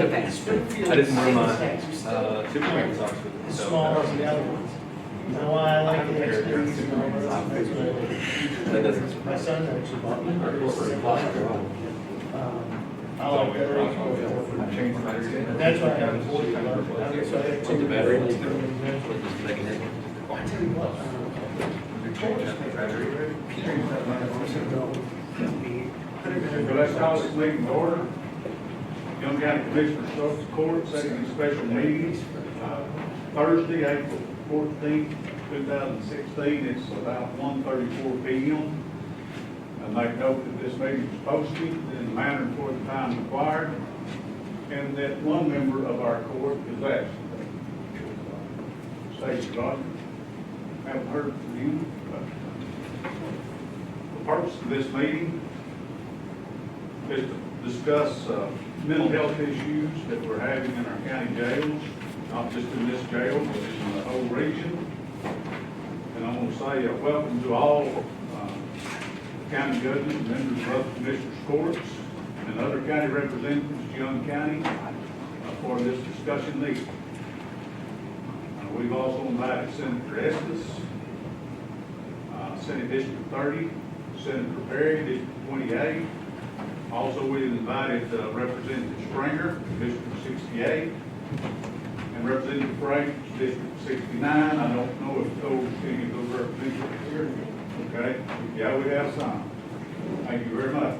good pants. I didn't wear my Superman socks with it. It's So smaller than the other ones. You know why I like the XPs and all that? That's what that doesn't my son actually bought me. I like that. I changed the battery. That's why I have a 40 color. So I have two. The battery. I Making it. tell you what. So let's call this meeting to order. Young County Commissioners Court setting a special meeting Thursday, April 14th, 2016. It's about 1:34 p.m. I make note that this meeting is posted in the manner and for the time required, and that one member of our court is absent. Stacy Rodgers. Haven't heard from you. The purpose of this meeting is to discuss mental health issues that we're having in our county jails, not just in this jail, but in the whole region. And I want to say welcome to all county judges, members of other commissioners' courts, and other county representatives, Young County, for this discussion meeting. We've also invited Senator Estes, Senate District 30, Senator Perry, District 28. Also, we invited Representative Springer, District 68, and Representative Frank, District 69. I don't know if any of those representatives are here. Okay, yeah, we have some. Thank you very much.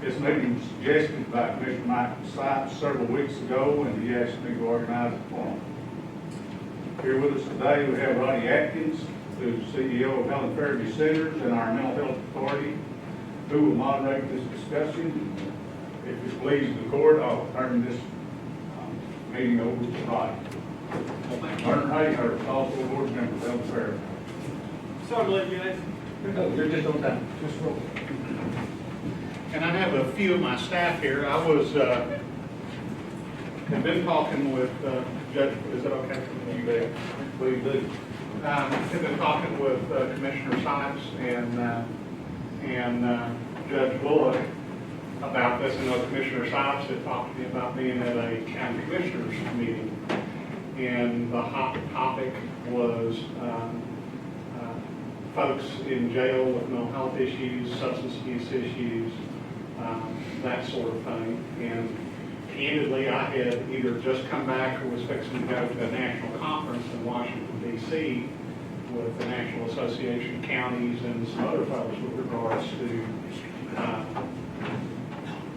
This meeting was suggested by Commissioner Michael Sipes several weeks ago, and he asked me to organize it for him. Here with us today, we have Roddy Atkins, who's CEO of Helen Fairview Centers and our Mental Health Authority, who will moderate this discussion. If it pleases the court, I'll turn this meeting over to Roddy. Martin Hayhurst, also a board member of Helen Fairview. Sorry to let you guys. No, you're just on time. Just roll. And I have a few of my staff here. I was, have been talking with Judge, is that okay for you there? Please do. Have been talking with Commissioner Sipes and Judge Bullock about this. I know Commissioner Sipes had talked to me about being at a county commissioners meeting. And the hot topic was folks in jail with mental health issues, substance abuse issues, that sort of thing. And candidly, I had either just come back or was fixing to go to a national conference in Washington, D.C. with the National Association of Counties and some other folks with regards to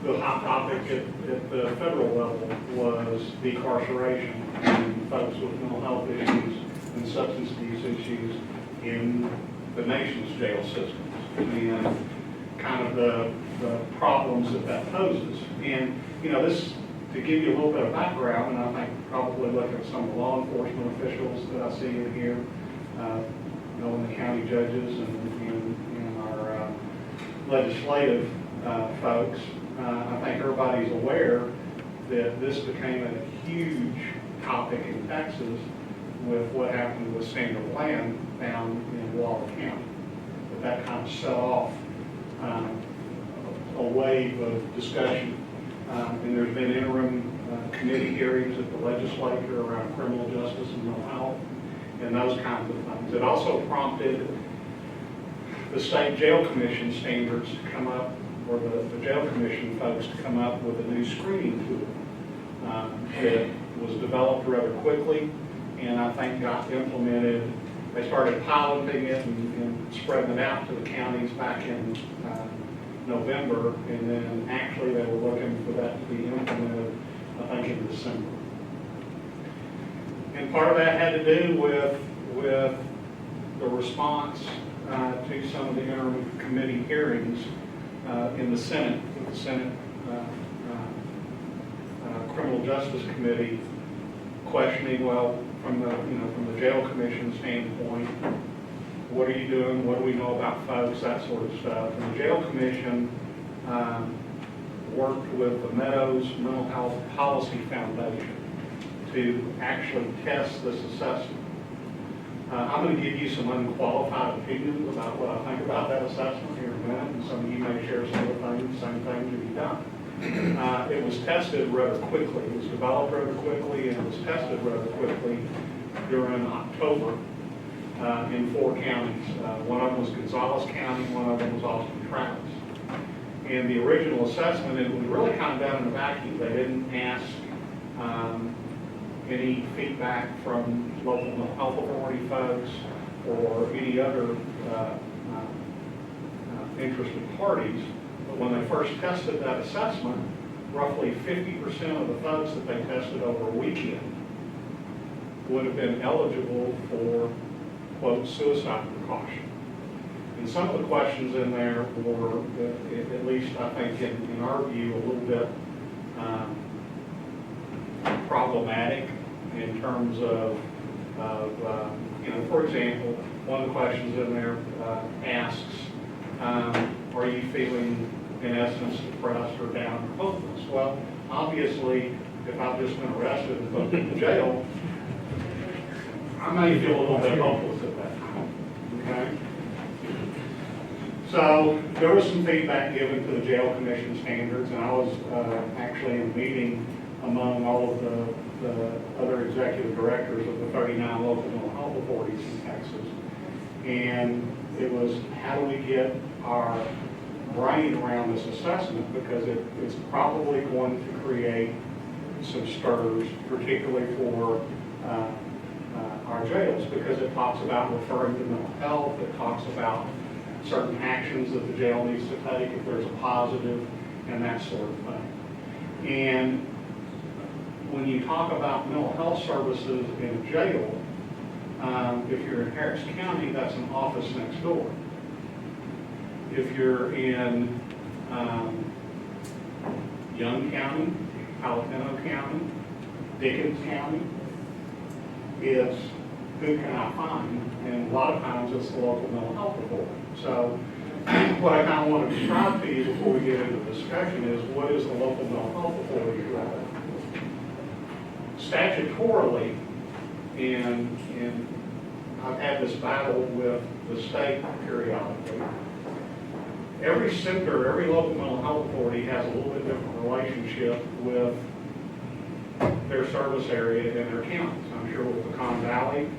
the hot topic at the federal level was decarceration and folks with mental health issues and substance abuse issues in the nation's jail systems and kind of the problems that poses. And, you know, this, to give you a little bit of background, and I think probably look at some of the law enforcement officials that I see in here, knowing the county judges and our legislative folks, I think everybody's aware that this became a huge topic in Texas with what happened with Sandra Bland down in Waller County. That kind of set off a wave of discussion. And there's been interim committee hearings at the legislature around criminal justice and mental health and those kinds of things. It also prompted the state jail commission standards to come up, or the jail commission folks to come up with a new screening tool that was developed rather quickly and I think got implemented. They started piloting it and spreading it out to the counties back in November, and then actually they were looking for that to be implemented, I think, in December. And part of that had to do with the response to some of the interim committee hearings in the Senate, with the Senate Criminal Justice Committee questioning, well, from the jail commission standpoint, what are you doing? What do we know about folks? That sort of stuff. And the jail commission worked with the Meadows Mental Health Policy Foundation to actually test this assessment. I'm going to give you some unqualified opinions about what I think about that assessment here in a minute, and some of you may share some of the things, same things that you've done. It was tested rather quickly. It was developed rather quickly, and it was tested rather quickly during October in 4 counties. One of them was Gonzales County, one of them was Austin Travis. And the original assessment, it was really kind of done in a vacuum. They didn't ask any feedback from local mental health authority folks or any other interested parties. But when they first tested that assessment, roughly 50% of the folks that they tested over a weekend would have been eligible for, quote, suicide precaution. And some of the questions in there were, at least I think in our view, a little bit problematic in terms of for example, one of the questions in there asks, are you feeling, in essence, depressed or down or hopeless? Well, obviously, if I've just been arrested and put in jail, I may feel a little bit hopeless at that time, okay? So there was some feedback given to the jail commission standards, and I was actually in a meeting among all of the other executive directors of the 39 local mental health authorities in Texas. And it was, how do we get our brain around this assessment? Because it's probably going to create some stirs, particularly for our jails, because it talks about referring to mental health, it talks about certain actions that the jail needs to take if there's a positive, and that sort of thing. And when you talk about mental health services in a jail, if you're in Harris County, that's an office next door. If you're in Young County, Palo County, Dickens County, it's who can I find? And a lot of times it's the local mental health authority. So what I kind of want to describe to you before we get into the discussion is, what is the local mental health authority role? Statutorily, and I've had this battle with the state periodically, every center, every local mental health authority has a little bit different relationship with their service area in their counties. I'm sure with Pecan Valley,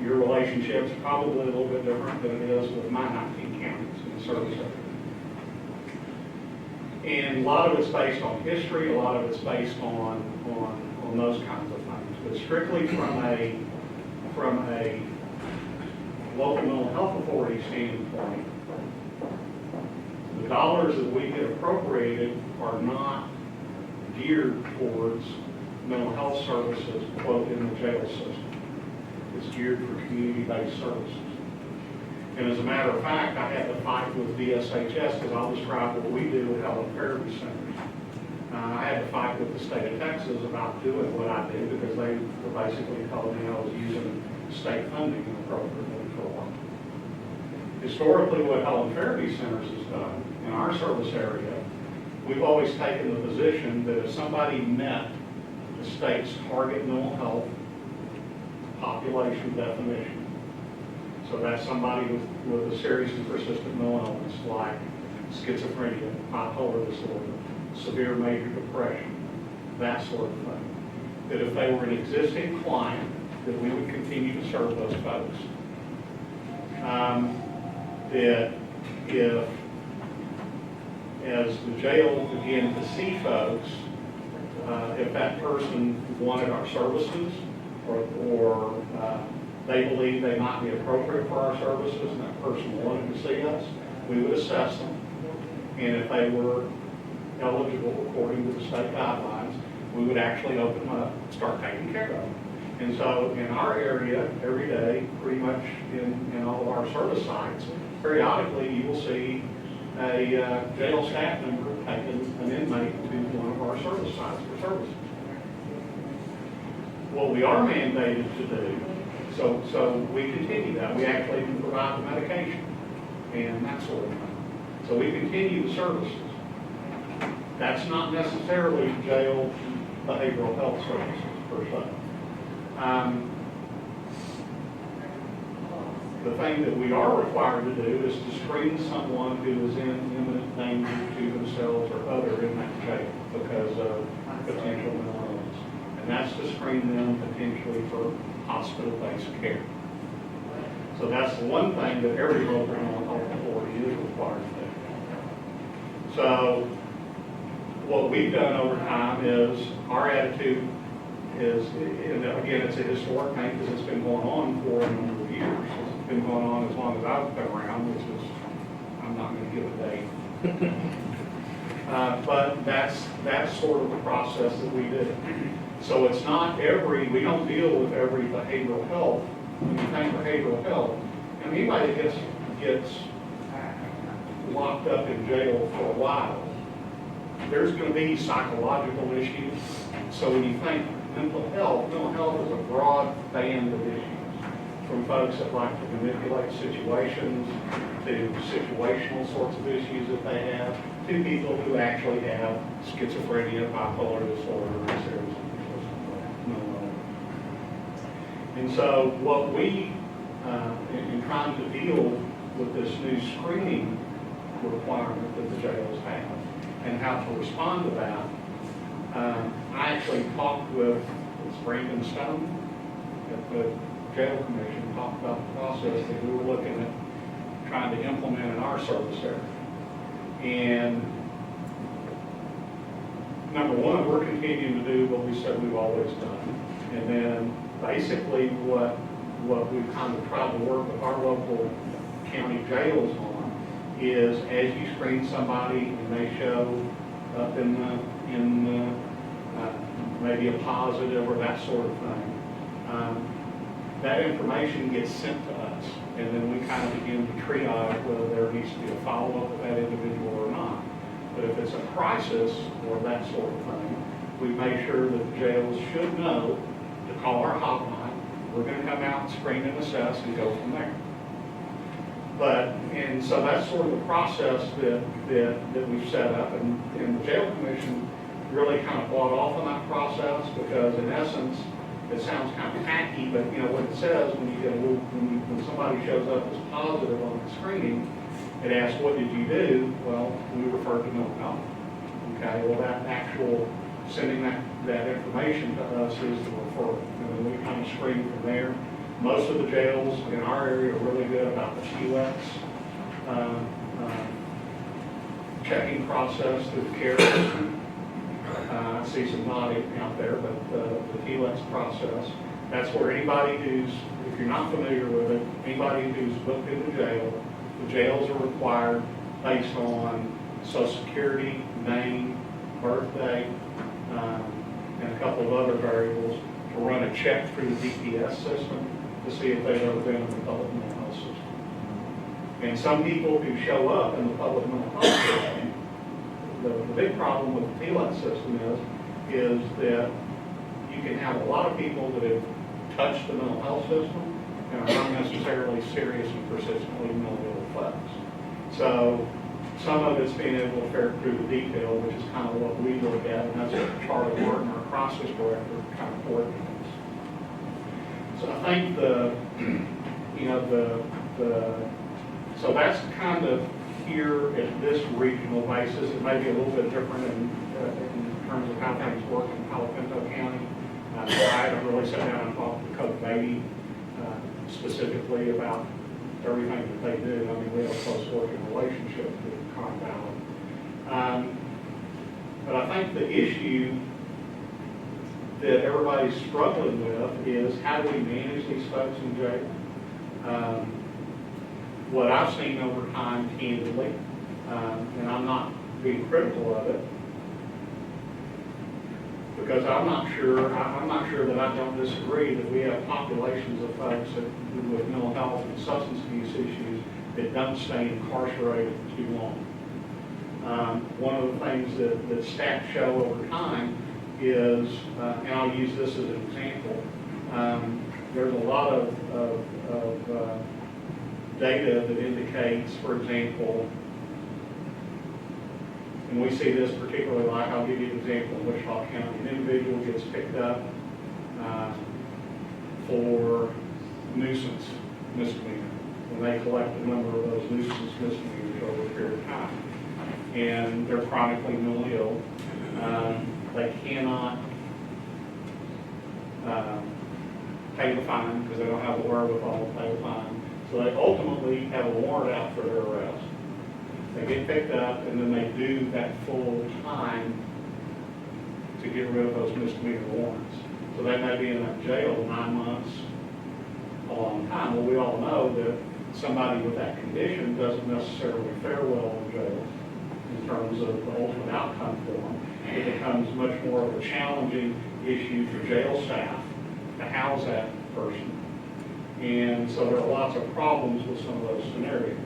your relationship's probably a little bit different than it is with my 19 counties in the service area. And a lot of it's based on history, a lot of it's based on those kinds of things. But strictly from a local mental health authority standpoint, the dollars that we get appropriated are not geared towards mental health services, quote, in the jail system. It's geared for community-based services. And as a matter of fact, I had to fight with DSHS, because I'll describe what we do at Helen Therapy Centers. I had to fight with the state of Texas about doing what I do, because they were basically telling me I was using state funding inappropriately for a while. Historically, what Helen Therapy Centers has done in our service area, we've always taken the position that if somebody met the state's target mental health population definition, so that's somebody with a serious and persistent mental illness like schizophrenia, bipolar disorder, severe major depression, that sort of thing, that if they were an existing client, that we would continue to serve those folks. That if, as the jail began to see folks, if that person wanted our services or they believed they might be appropriate for our services and that person wanted to see us, we would assess them. And if they were eligible according to the state guidelines, we would actually open them up and start taking care of them. And so in our area, every day, pretty much in all of our service sites, periodically you will see a jail staff member taking an inmate to one of our service sites for services. What we are mandated to do, so we continue that. We actually can provide the medication and that sort of thing. So we continue the services. That's not necessarily jail behavioral health services per se. The thing that we are required to do is to screen someone who is in imminent danger to themselves or other in that jail because of potential mental illness. And that's to screen them potentially for hospital-based care. So that's the one thing that every local mental health authority is required to do. So what we've done over time is our attitude is, and again, it's a historic thing because it's been going on for a number of years. It's been going on as long as I've been around, which is, I'm not going to give a date. But that's sort of the process that we do. So it's not we don't deal with every behavioral health. When you think behavioral health, and anybody that gets locked up in jail for a while, there's going to be psychological issues. So when you think mental health is a broad band of issues, from folks that like to manipulate situations, to situational sorts of issues that they have, to people who actually have schizophrenia, bipolar disorder, or serious mental illness. And so what we, in trying to deal with this new screening requirement that the jails have and how to respond to that, I actually talked with Brandon Stone at the jail commission, talked about the process that we were looking at trying to implement in our service area. And number one, we're continuing to do what we said we've always done. And then basically what we've kind of tried to work with our local county jails on is as you screen somebody and they show up in maybe a positive or that sort of thing, that information gets sent to us, and then we kind of begin to triage whether there needs to be a follow-up with that individual or not. But if it's a crisis or that sort of thing, we make sure that the jails should know to call our hotline. We're going to come out, screen and assess, and go from there. And so that's sort of the process that we've set up, and the jail commission really kind of bought off on that process because in essence, it sounds kind of tacky, but you know what it says when somebody shows up as positive on the screening, it asks, what did you do? Well, we refer to mental health. Okay, well that actual sending that information to us is the referral. And then we kind of screen from there. Most of the jails in our area are really good about the TLEX checking process through the care system. I see some nodding out there, but the TLEX process, that's where anybody who's, if you're not familiar with it, anybody who's booked into jail, the jails are required based on Social Security, name, birthday, and a couple of other variables to run a check through the DPS system to see if they've ever been in the public mental health system. And some people who show up in the public mental health system, the big problem with the TLEX system is that you can have a lot of people that have touched the mental health system and are not necessarily serious and persistently mentally ill folks. So some of it's being able to ferret through the detail, which is kind of what we look at, and that's what Charlie Martin, our process director, kind of coordinates. So I think so that's kind of here at this regional basis. It may be a little bit different in terms of how things work in Palo Pinto County. I haven't really sat down and talked to Coach Beatty specifically about everything that they do. I mean, we have a close working relationship with Con Valley. But I think the issue that everybody's struggling with is how do we manage these folks in jail? What I've seen over time, candidly, and I'm not being critical of it, because I'm not sure that I don't disagree that we have populations of folks with mental health and substance abuse issues that don't stay incarcerated for too long. One of the things that stats show over time is, and I'll use this as an example, there's a lot of data that indicates, for example, and we see this particularly like, I'll give you an example in Wichita County. An individual gets picked up for nuisance misdemeanor. and they collect a number of those nuisance misdemeanors over a period of time. And they're chronically mentally ill. They cannot pay the fine because they don't have the wherewithal to pay the fine. So they ultimately have a warrant out for their arrest. They get picked up and then they do that full time to get rid of those misdemeanor warrants. So they may be in that jail 9 months, a long time. Well, we all know that somebody with that condition doesn't necessarily fare well in jail in terms of the ultimate outcome for them. It becomes much more of a challenging issue for jail staff to house that person. And so there are lots of problems with some of those scenarios.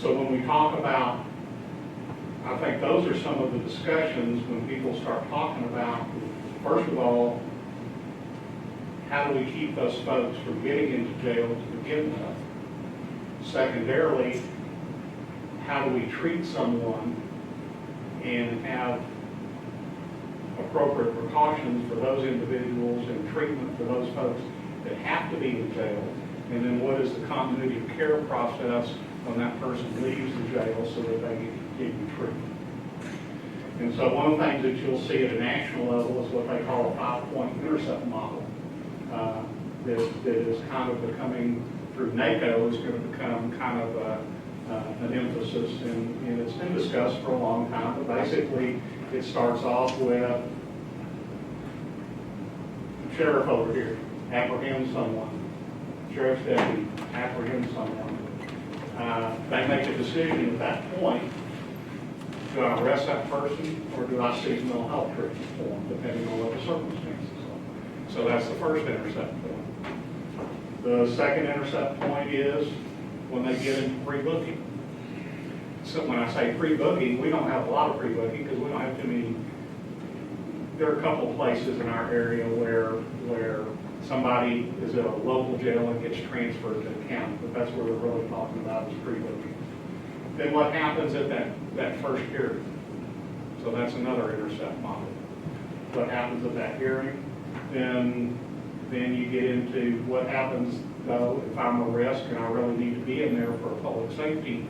So when we talk about, I think those are some of the discussions when people start talking about, first of all, how do we keep those folks from getting into jail to begin with? Secondarily, how do we treat someone and have appropriate precautions for those individuals and treatment for those folks that have to be in jail? And then what is the continuity of care process when that person leaves the jail so that they can continue treatment? And so one of the things that you'll see at a national level is what they call a 5-point intercept model. That is kind of becoming, through NACO, is going to become kind of an emphasis, and it's been discussed for a long time, but basically it starts off with sheriff over here, apprehend someone, sheriff's deputy, apprehend someone. They make a decision at that point, do I arrest that person or do I seek mental health treatment for them, depending on what the circumstances are. So that's the first intercept point. The second intercept point is when they get into pre-booking. So when I say pre-booking, we don't have a lot of pre-booking because we don't have too many. There are a couple of places in our area where somebody is at a local jail and gets transferred to the county, but that's what we're really talking about is pre-booking. Then what happens at that first hearing? So that's another intercept model. What happens at that hearing? Then you get into what happens though if I'm a risk and I really need to be in there for a public safety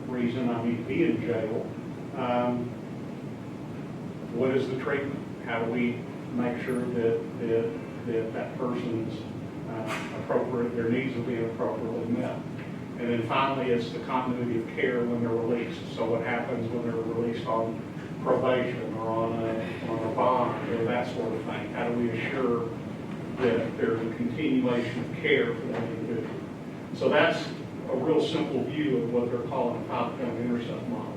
reason, I need to be in jail. What is the treatment? How do we make sure that person's appropriate, their needs will be appropriately met? And then finally, it's the continuity of care when they're released. So what happens when they're released on probation or on a bond or that sort of thing? How do we assure that there's a continuation of care for that individual? So that's a real simple view of what they're calling a 5-point intercept model.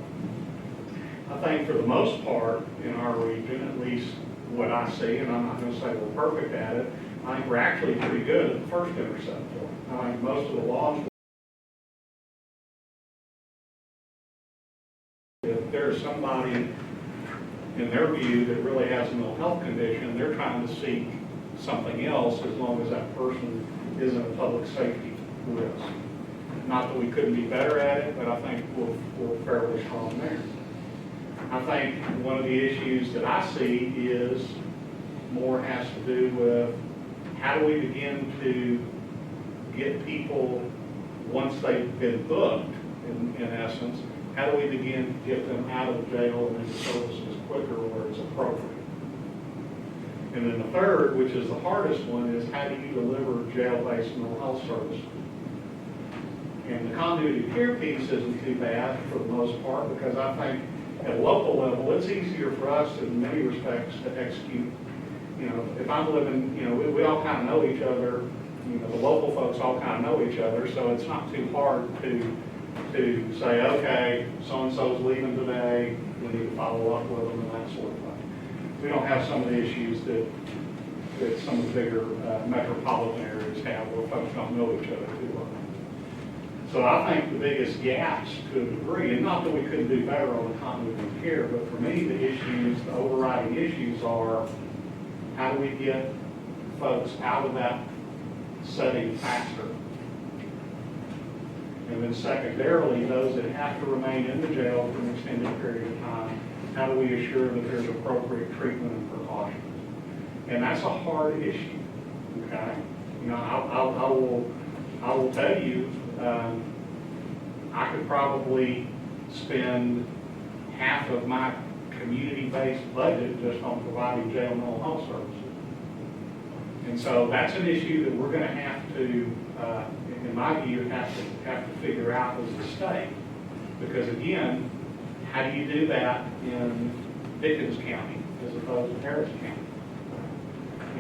I think for the most part in our region, at least what I see, and I'm not going to say we're perfect at it, I think we're actually pretty good at the first intercept point. I think most of the laws, if there's somebody in their view that really has a mental health condition, they're trying to seek something else as long as that person isn't a public safety risk. Not that we couldn't be better at it, but I think we're fairly strong there. I think one of the issues that I see is more has to do with how do we begin to get people, once they've been booked, in essence, how do we begin to get them out of jail and into services quicker where it's appropriate? And then the third, which is the hardest one, is how do you deliver jail-based mental health services? And the continuity of care piece isn't too bad for the most part because I think at a local level, it's easier for us in many respects to execute. You know, if I'm living, you know, we all kind of know each other, you know, the local folks all kind of know each other, so it's not too hard to say, okay, so-and-so's leaving today, we need to follow up with them and that sort of thing. We don't have some of the issues that some of the bigger metropolitan areas have where folks don't know each other too well. So I think the biggest gaps to a degree, and not that we couldn't do better on the continuity of care, but for me the issues, the overriding issues are how do we get folks out of that setting faster? And then secondarily, those that have to remain in the jail for an extended period of time, how do we assure that there's appropriate treatment and precautions? And that's a hard issue. Okay? You know, I will tell you, I could probably spend half of my community-based budget just on providing jail mental health services. And so that's an issue that we're gonna have to, in my view, have to figure out as a state. Because again, how do you do that in Dickens County as opposed to Harris County?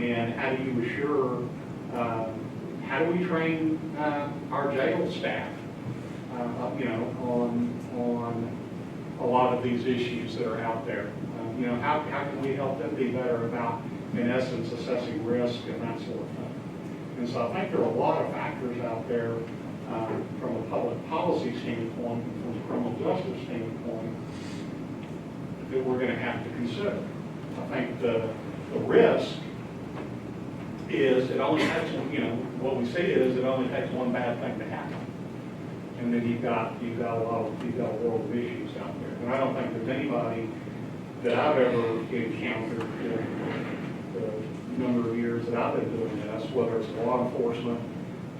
And how do you assure, how do we train our jail staff, you know, on a lot of these issues that are out there? You know, how can we help them be better about, in essence, assessing risk and that sort of thing? And so I think there are a lot of factors out there from a public policy standpoint, from a criminal justice standpoint, that we're going to have to consider. I think the risk is it only takes, you know, what we see is it only takes one bad thing to happen, and then you've got a world of issues out there. And I don't think there's anybody that I've ever encountered in the number of years that I've been doing this, whether it's law enforcement,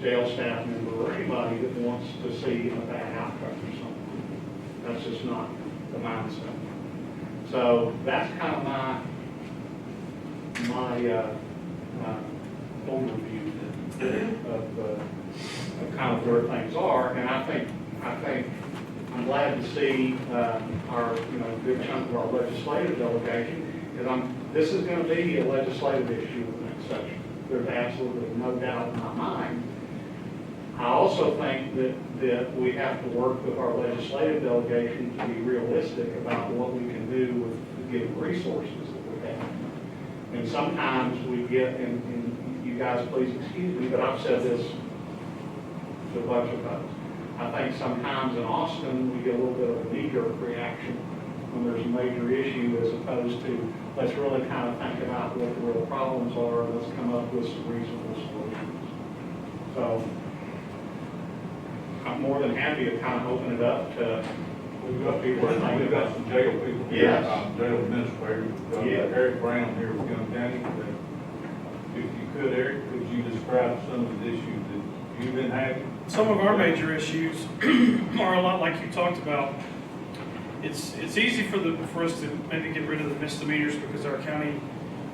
jail staff member, or anybody that wants to see a bad outcome or something. That's just not the mindset. So that's kind of my overview of kind of where things are. And I think I'm glad to see our, you know, good chunk of our legislative delegation, because this is going to be a legislative issue in the next session. There's absolutely no doubt in my mind. I also think that we have to work with our legislative delegation to be realistic about what we can do with the given resources that we have. And sometimes we get, and you guys please excuse me, but I've said this to a bunch of folks. I think sometimes in Austin, we get a little bit of a knee-jerk reaction when there's a major issue, as opposed to let's really kind of think about what the real problems are and let's come up with some reasonable solutions. So I'm more than happy to kind of open it up to We've got people, we've got some jail people here, Yes. Jail administrators. Yeah. Eric Brown here with Young County. If you could, Eric, could you describe some of the issues that you've been having? Some of our major issues are a lot like you talked about. It's easy for us to maybe get rid of the misdemeanors because our county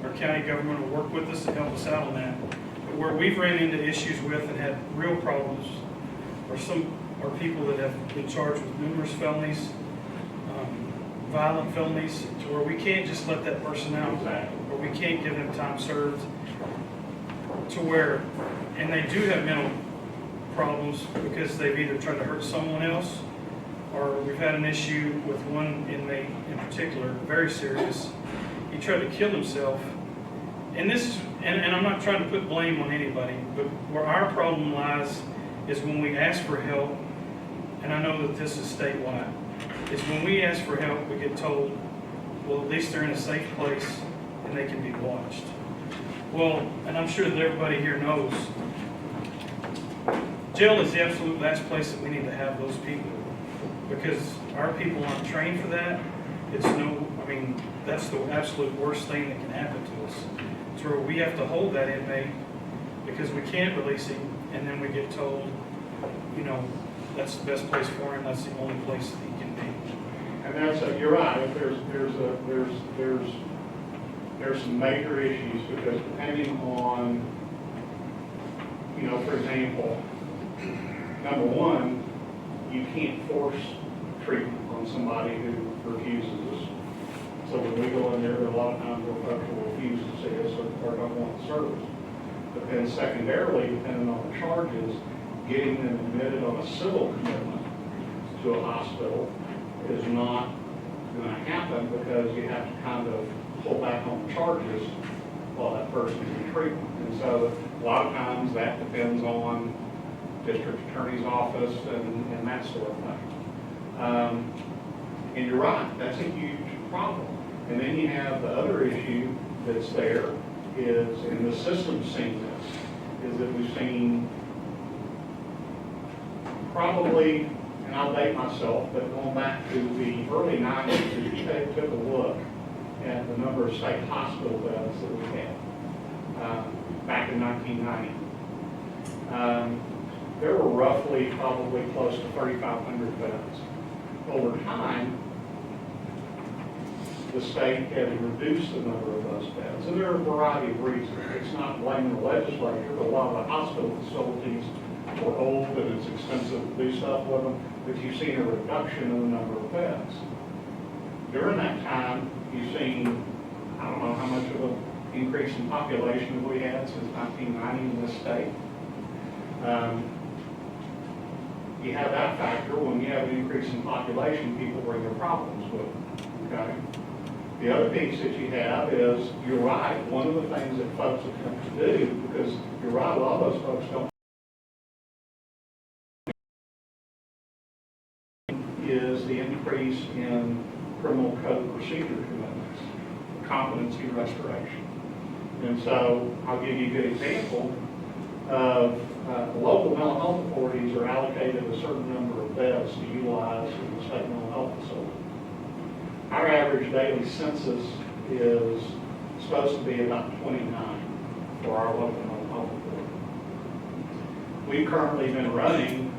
government will work with us and help us out on that. But where we've ran into issues with and had real problems are people that have been charged with numerous felonies, violent felonies, to where we can't just let that person out, or we can't give them time served, to where, and they do have mental problems because they've either tried to hurt someone else, or we've had an issue with one inmate in particular, very serious. He tried to kill himself. And I'm not trying to put blame on anybody, but where our problem lies is when we ask for help, and I know that this is statewide, is when we ask for help, we get told, well, at least they're in a safe place and they can be watched. Well, and I'm sure that everybody here knows, jail is the absolute last place that we need to have those people, because our people aren't trained for that. That's the absolute worst thing that can happen to us. It's where we have to hold that inmate because we can't release him, and then we get told, you know, that's the best place for him, that's the only place that he can be. And you're right, there's some major issues, because depending on, you know, for example, number one, you can't force treatment on somebody who refuses us. So when we go in there a lot of times where folks will refuse to see us or don't want the service. But then secondarily, depending on the charges, getting them admitted on a civil commitment to a hospital is not going to happen, because you have to kind of pull back on the charges while that person is in treatment. And so a lot of times that depends on district attorney's office and that sort of thing. And you're right, that's a huge problem. And then you have the other issue that's there is, and the system's seen this, is that we've seen probably, and I'll date myself, but going back to the early 90s, if you took a look at the number of state hospital beds that we had, back in 1990. There were roughly probably close to 3,500 beds. Over time, the state had reduced the number of those beds, and there are a variety of reasons. It's not blaming the legislature, but a lot of the hospital facilities were old and it's expensive to do stuff with them, but you've seen a reduction in the number of beds. During that time, you've seen, I don't know how much of an increase in population have we had since 1990 in this state. You have that factor. When you have an increase in population, people bring their problems with them, okay? The other piece that you have is, you're right, one of the things that folks have come to do, because you're right, a lot of those folks don't, is the increase in criminal code procedure commitments, competency restoration. And so I'll give you a good example of local mental health authorities are allocated a certain number of beds to utilize in the state mental health facility. Our average daily census is supposed to be about 29 for our local mental health authority. We've currently been running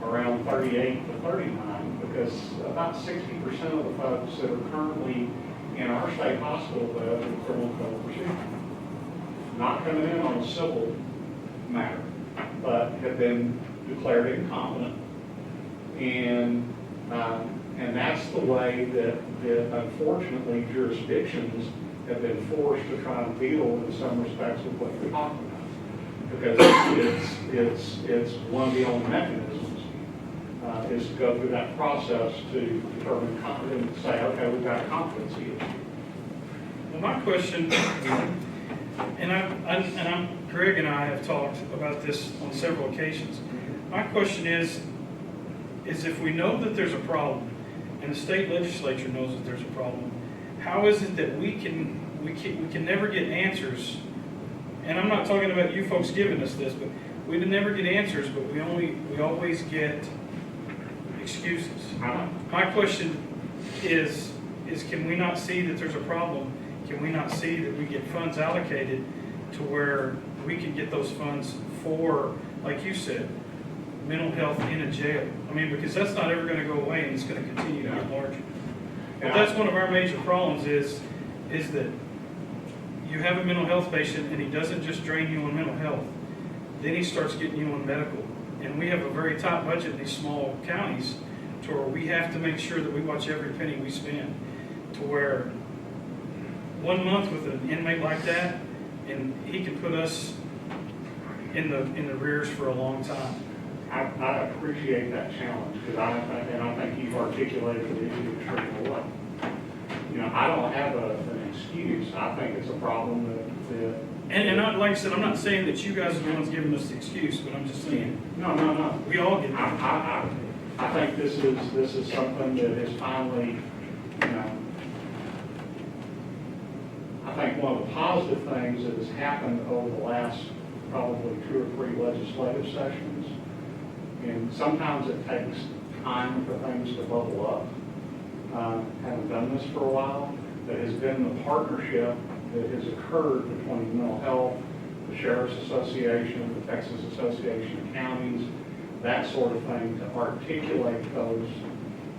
around 38 to 39 because about 60% of the folks that are currently in our state hospital beds are criminal code procedure. Not coming in on a civil matter, but have been declared incompetent. And that's the way that unfortunately jurisdictions have been forced to try and deal in some respects with what you're talking about. Because it's one of the only mechanisms is to go through that process to determine competence, and say, okay, we've got a competency issue. Well, my question, Greg and I have talked about this on several occasions. My question is if we know that there's a problem, and the state legislature knows that there's a problem, how is it that we can never get answers? And I'm not talking about you folks giving us this, but we can never get answers, but we always get excuses. My question is can we not see that there's a problem? Can we not see that we get funds allocated to where we can get those funds for, like you said, mental health in a jail? I mean, because that's not ever going to go away, and it's going to continue to get larger. But that's one of our major problems is that you have a mental health patient and he doesn't just drain you on mental health. Then he starts getting you on medical. And we have a very tight budget in these small counties to where we have to make sure that we watch every penny we spend, to where 1 month with an inmate like that, and he can put us in the rears for a long time. I appreciate that challenge, because I think you've articulated the issue extremely well. You know, I don't have an excuse. I think it's a problem that And like I said, I'm not saying that you guys are the ones giving us the excuse, but I'm just saying. No. We all get it. I think this is something that is finally, you know, I think one of the positive things that has happened over the last probably 2 or 3 legislative sessions, and sometimes it takes time for things to bubble up. Haven't done this for a while, but has been the partnership that has occurred between mental health, the Sheriff's Association, the Texas Association of Counties, that sort of thing, to articulate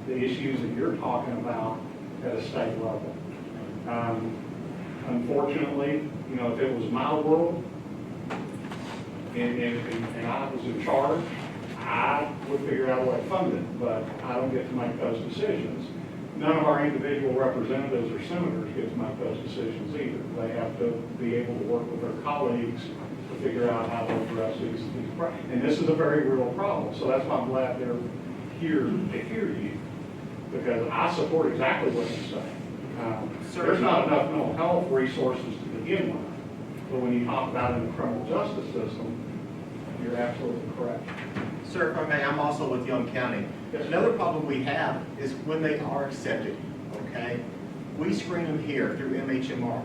the issues that you're talking about at a state level. Unfortunately, you know, if it was my world and I was in charge, I would figure out a way to fund it, but I don't get to make those decisions. None of our individual representatives or senators get to make those decisions either. They have to be able to work with their colleagues to figure out how to address these problems. And this is a very real problem, so that's why I'm glad they're here to hear you, because I support exactly what you say. There's not enough mental health resources to begin with, but when you talk about in the criminal justice system, you're absolutely correct. Sir, if I may, I'm also with Young County. Another problem we have is when they are accepted, okay? We screen them here through MHMR.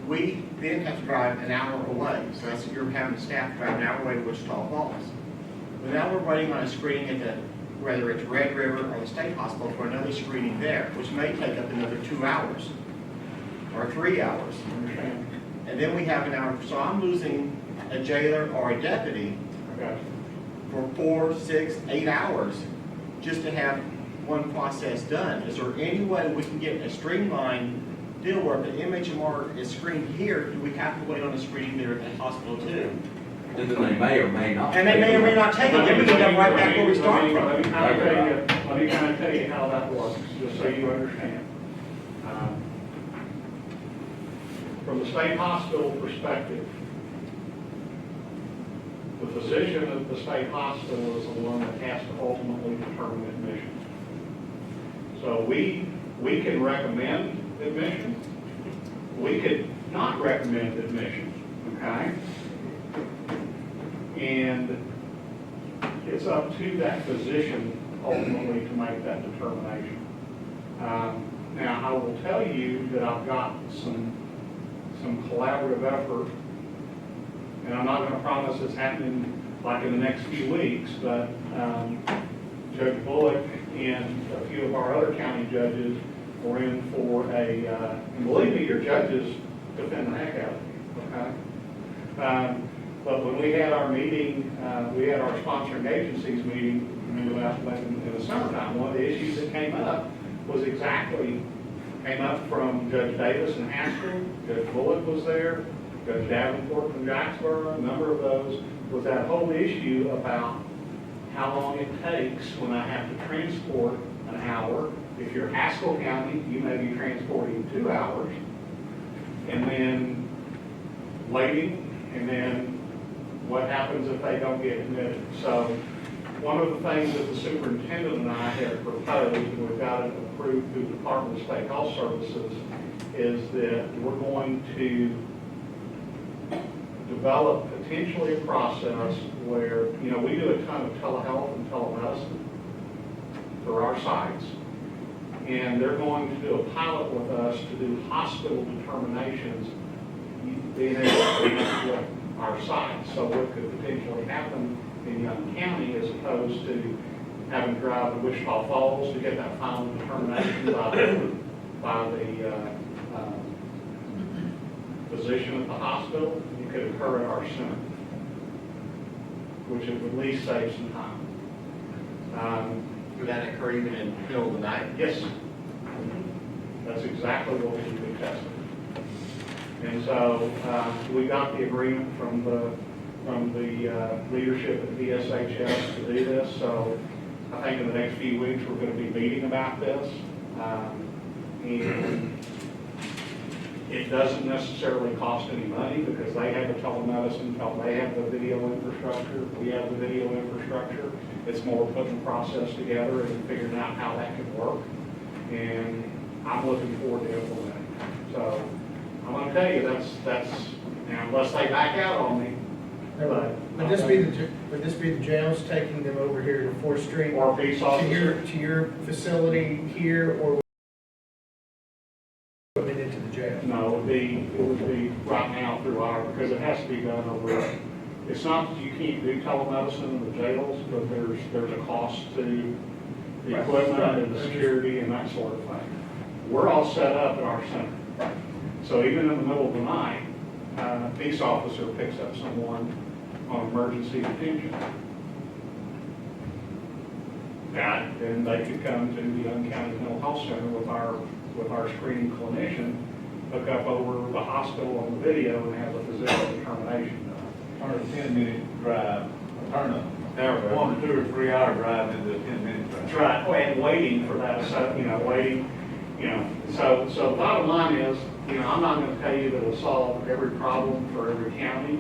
We then have to drive an hour away, so that's you're having staff drive an hour away to Wichita Falls. But now we're waiting on a screening at the, whether it's Red River or the state hospital, for another screening there, which may take up another 2 hours or 3 hours. and then we have an hour, so I'm losing a jailer or a deputy I got you. for 4, 6, 8 hours just to have one process done. Is there any way we can get a streamlined deal where if the MHMR is screened here, do we have to wait on a screening there at the hospital too? And then they may or may not. And they may or may not take it, then we end up right back where we started Let me from. kind of tell you how that works, just so you understand. From the state hospital perspective, the physician at the state hospital is the one that has to ultimately determine admission. So we can recommend admission. We could not recommend admission, okay? And it's up to that physician ultimately to make that determination. Now, I will tell you that I've got some collaborative effort, and I'm not going to promise it's happening like in the next few weeks, but Judge Bullock and a few of our other county judges were in for and believe me, your judges defend the heck out of you, okay? But when we had our meeting, we had our sponsoring agencies meeting, remember that in the summertime, one of the issues that came up came up from Judge Davis in Haskell, Judge Bullock was there, Judge Davenport from Jacksboro, a number of those, was that whole issue about how long it takes when I have to transport an hour. If you're Haskell County, you may be transporting 2 hours, and then waiting, and then what happens if they don't get admitted. So one of the things that the superintendent and I have proposed, and we've got it approved through the Department of State Health Services, is that we're going to develop potentially a process where, we do a ton of telehealth and telemedicine for our sites. And they're going to do a pilot with us to do hospital determinations being able to connect with our sites. So what could potentially happen in Young County as opposed to having to drive to Wichita Falls to get that final determination by the physician at the hospital, you could occur at our center, which would at least save some time. Would that occur even in the middle of the night? Yes. That's exactly what we've been testing. And so we got the agreement from the leadership at DSHS to do this. So I think in the next few weeks we're going to be meeting about this. And it doesn't necessarily cost any money because they have the telemedicine, they have the video infrastructure, we have the video infrastructure. It's more putting the process together and figuring out how that can work. And I'm looking forward to implementing it. So I'm going to tell you, that's now, unless they back out on me. Would this be the jails taking them over here to 4th Street? Or a peace officer. To your facility here, or put it into the jail? No, it would be right now through because it has to be done over. It's not that you can't do telemedicine in the jails, but there's a cost to the equipment and the security and that sort of thing. We're all set up at our center. So even in the middle of the night, a peace officer picks up someone on emergency detention. Then they could come to the Young County Mental Health Center with our screening clinician, hook up over the hospital on the video and have the physical determination done. Or a 10-minute drive, turn up. There we go. 1 to 2 or 3 hour drive into a 10-minute drive. That's right, and waiting for that, so, waiting, so the bottom line is, I'm not gonna tell you that it'll solve every problem for every county,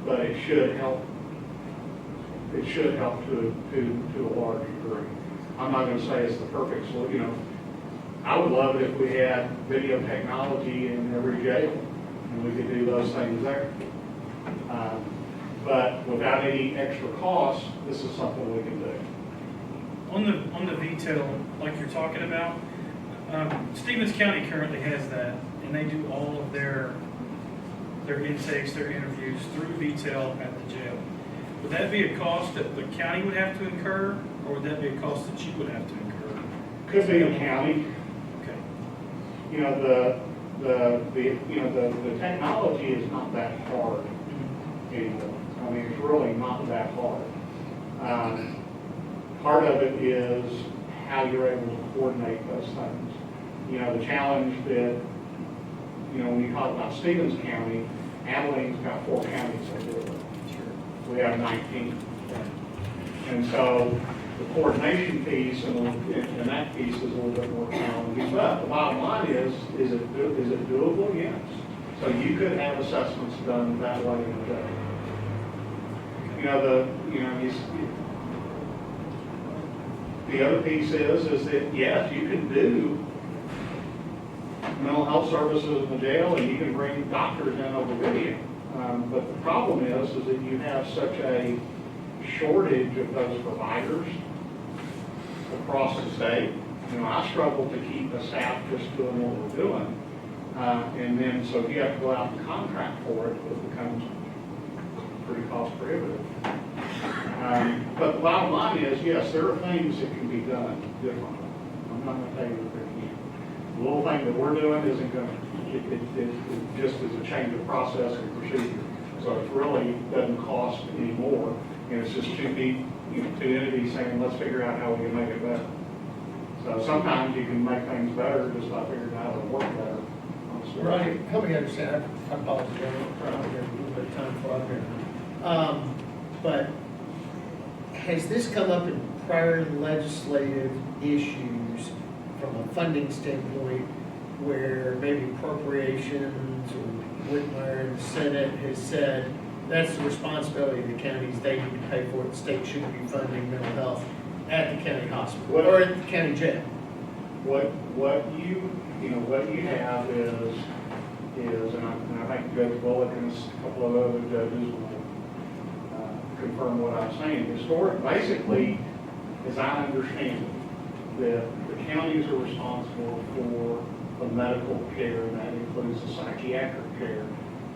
but it should help. It should help to a large degree. I'm not gonna say it's the perfect solution, I would love it if we had video technology in every jail, and we could do those things there. But without any extra cost, this is something we can do. On the VTEL, like you're talking about, Stevens County currently has that, and they do all of their intakes, their interviews through VTEL at the jail. Would that be a cost that the county would have to incur, or would that be a cost that you would have to incur? Could be a county. Okay. the technology is not that hard anymore. I mean, it's really not that hard. Part of it is how you're able to coordinate those things. You know, the challenge that, you know, when you talk about Stevens County, Abilene's got 4 counties that do it. We have 19. And so the coordination piece and that piece is a little bit more challenging. But the bottom line is it doable? Yes. So you could have assessments done that way in a day. The other piece is that, yes, you can do mental health services in the jail and you can bring doctors in over video. But the problem is that you have such a shortage of those providers across the state. You know, I struggle to keep the staff just doing what we're doing. And then, so if you have to go out and contract for it, it becomes pretty cost prohibitive. But the bottom line is, yes, there are things that can be done differently. I'm not going to tell you that there can't. The little thing that we're doing isn't going to, it just is a change of process and procedure. So it really doesn't cost any more. And it's just two entities saying, let's figure out how we can make it better. So sometimes you can make things better just by figuring out how to work better. Ronnie, help me understand, I apologize, I'm trying to get a little bit of time for here. But has this come up in prior legislative issues from a funding standpoint where maybe appropriations or Whitmer in the Senate has said that's the responsibility of the counties, they need to pay for it, the state shouldn't be funding mental health at the county hospital or at the county jail? What you have is, and I think Judge Bullock and a couple of other judges will confirm what I'm saying. Basically, as I understand it, the counties are responsible for the medical care, and that includes the psychiatric care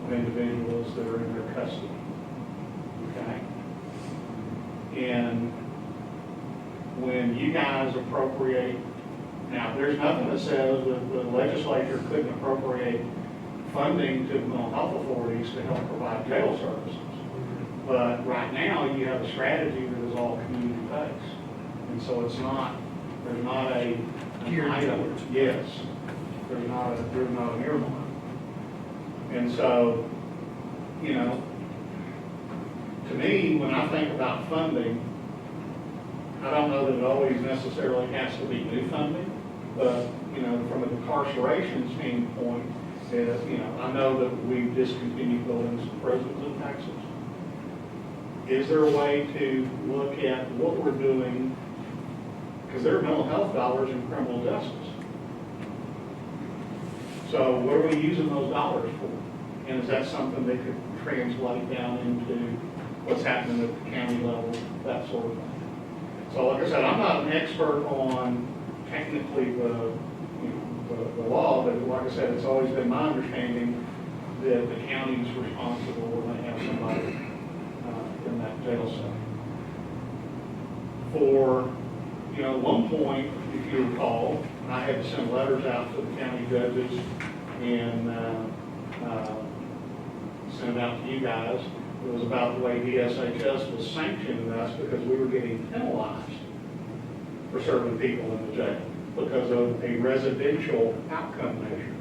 of individuals that are in their custody. Okay? And when you guys appropriate, now there's nothing that says that the legislature couldn't appropriate funding to mental health authorities to help provide jail services. But right now, you have a strategy that is all community-based. And so it's not, there's not an item. Yes. There's not an earmark. And so, you know, to me, when I think about funding, I don't know that it always necessarily has to be new funding, but, you know, from an incarceration standpoint, you know, I know that we've discontinued building some prisons in Texas. Is there a way to look at what we're doing, because there are mental health dollars in criminal justice. So what are we using those dollars for? And is that something that could translate down into what's happening at the county level, that sort of thing? So like I said, I'm not an expert on technically the law, but like I said, it's always been my understanding that the county is responsible when they have somebody in that jail cell. For, you know, one point, if you recall, I had to send letters out to the county judges and send it out to you guys. It was about the way DSHS was sanctioning us because we were getting penalized for serving people in the jail because of a residential outcome measure.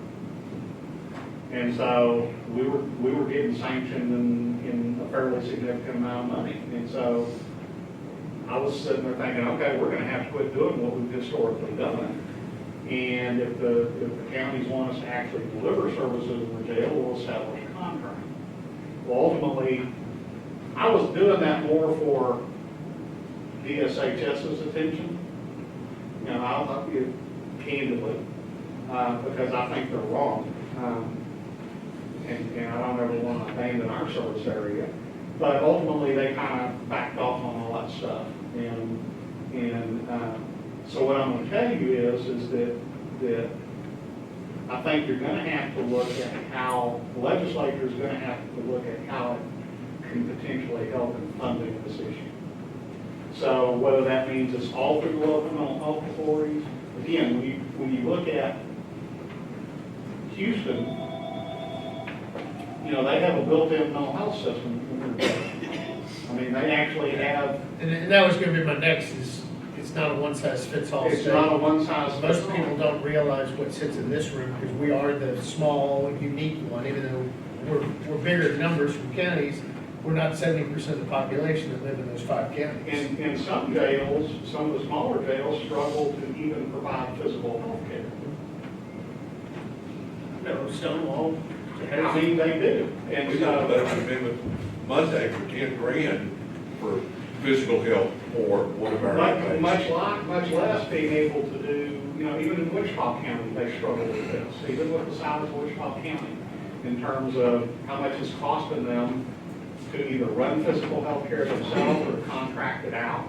And so we were getting sanctioned in a fairly significant amount of money. And so I was sitting there thinking, okay, we're going to have to quit doing what we've historically done. And if the counties want us to actually deliver services in the jail, we'll establish a contract. Well, ultimately, I was doing that more for DSHS's attention. You know, I'll help you candidly, because I think they're wrong. And I don't ever want to abandon our service area. But ultimately, they kind of backed off on all that stuff. And so what I'm going to tell you is that I think you're going to have to look at how, the legislature is going to have to look at how it can potentially help in funding this issue. So whether that means it's all through the local mental health authorities, again, when you look at Houston, you know, they have a built-in mental health system in their jail. I mean, they actually have, And that was gonna be my next, is it's not a one-size-fits-all it's state. not a one-size-fits-all. Most people don't realize what sits in this room, because we are the small, unique one, even though we're bigger in numbers from counties, we're not 70% of the population that live in those 5 counties. In some jails, some of the smaller jails struggle to even provide physical health care. No, Stonewall. I mean, they do. And We got a so, budget amendment Monday for 10 grand for physical health for one of our inmates. much less being able to do, you know, even in Wichita County, they struggle with this, even with the size of Wichita County, in terms of how much it's costing them to either run physical health care themselves or contract it out.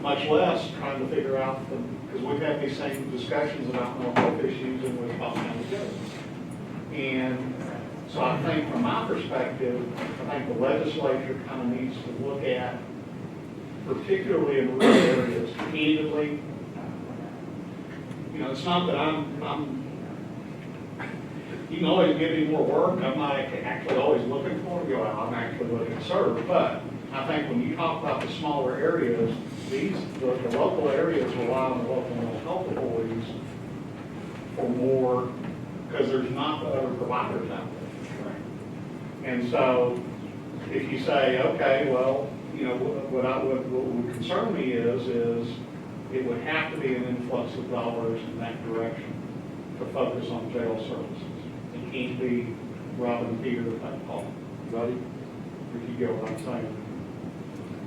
Much less trying to figure out, because we've had these same discussions about mental health issues in Wichita County too. And so I think from my perspective, I think the legislature kind of needs to look at, particularly in rural areas, candidly. You know, it's not that you can always give me more work, I'm not actually always looking for it, I'm actually looking to serve, but I think when you talk about the smaller areas, the local areas rely on the local mental health authorities for more, because there's not the other providers out there. And so, if you say, okay, well, you know, what would concern me is it would have to be an influx of dollars in that direction to focus on jail services. It can't be robbing Peter to pay Paul. Roddy, If you get what I'm saying.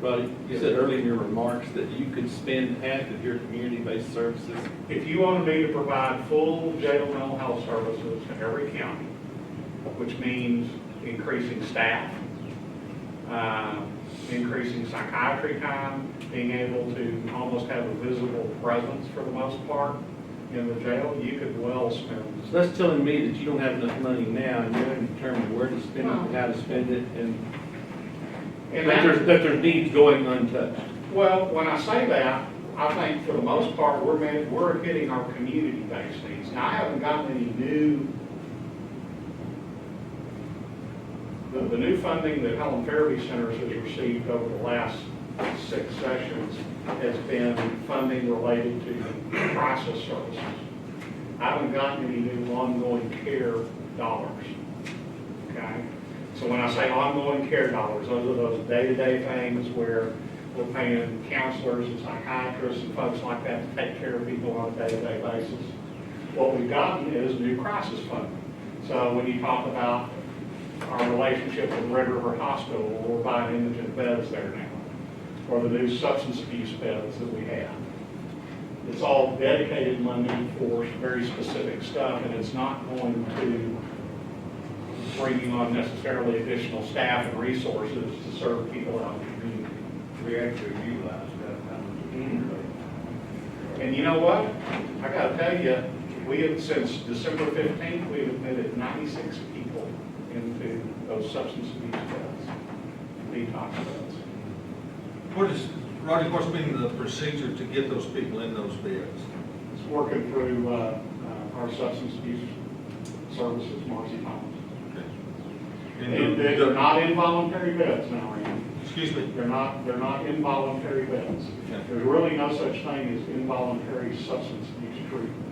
Roddy, you said earlier in your remarks that you could spend half of your community-based services. If you wanted me to provide full jail mental health services to every county, which means increasing staff, increasing psychiatry time, being able to almost have a visible presence for the most part in the jail, you could well spend. So that's telling me that you don't have enough money now, and you're going to determine where to spend it, and how to spend it, and And that there's needs going untouched. well, when I say that, I think for the most part, we're hitting our community-based needs. Now, I haven't gotten any new, the new funding that Helen Fairview Centers has received over the last 6 sessions has been funding related to crisis services. I haven't gotten any new ongoing care dollars, okay? So when I say ongoing care dollars, those are those day-to-day things where we're paying counselors and psychiatrists and folks like that to take care of people on a day-to-day basis. What we've gotten is new crisis funding. So when you talk about our relationship with Red River Hospital, we're buying indigent beds there now, or the new substance abuse beds that we have. It's all dedicated money for very specific stuff, and it's not going to bringing on necessarily additional staff and resources to serve people out in the community. We actually utilize that. And you know what? I gotta tell you, we have, since December 15th, we've admitted 96 people into those substance abuse beds, detox beds. What is, Roddy, what's been the procedure to get those people in those beds? It's working through our substance abuse services, Marcy Thomas. And they're not involuntary beds now, Randy. Excuse me? They're not involuntary beds. There's really no such thing as involuntary substance abuse treatment.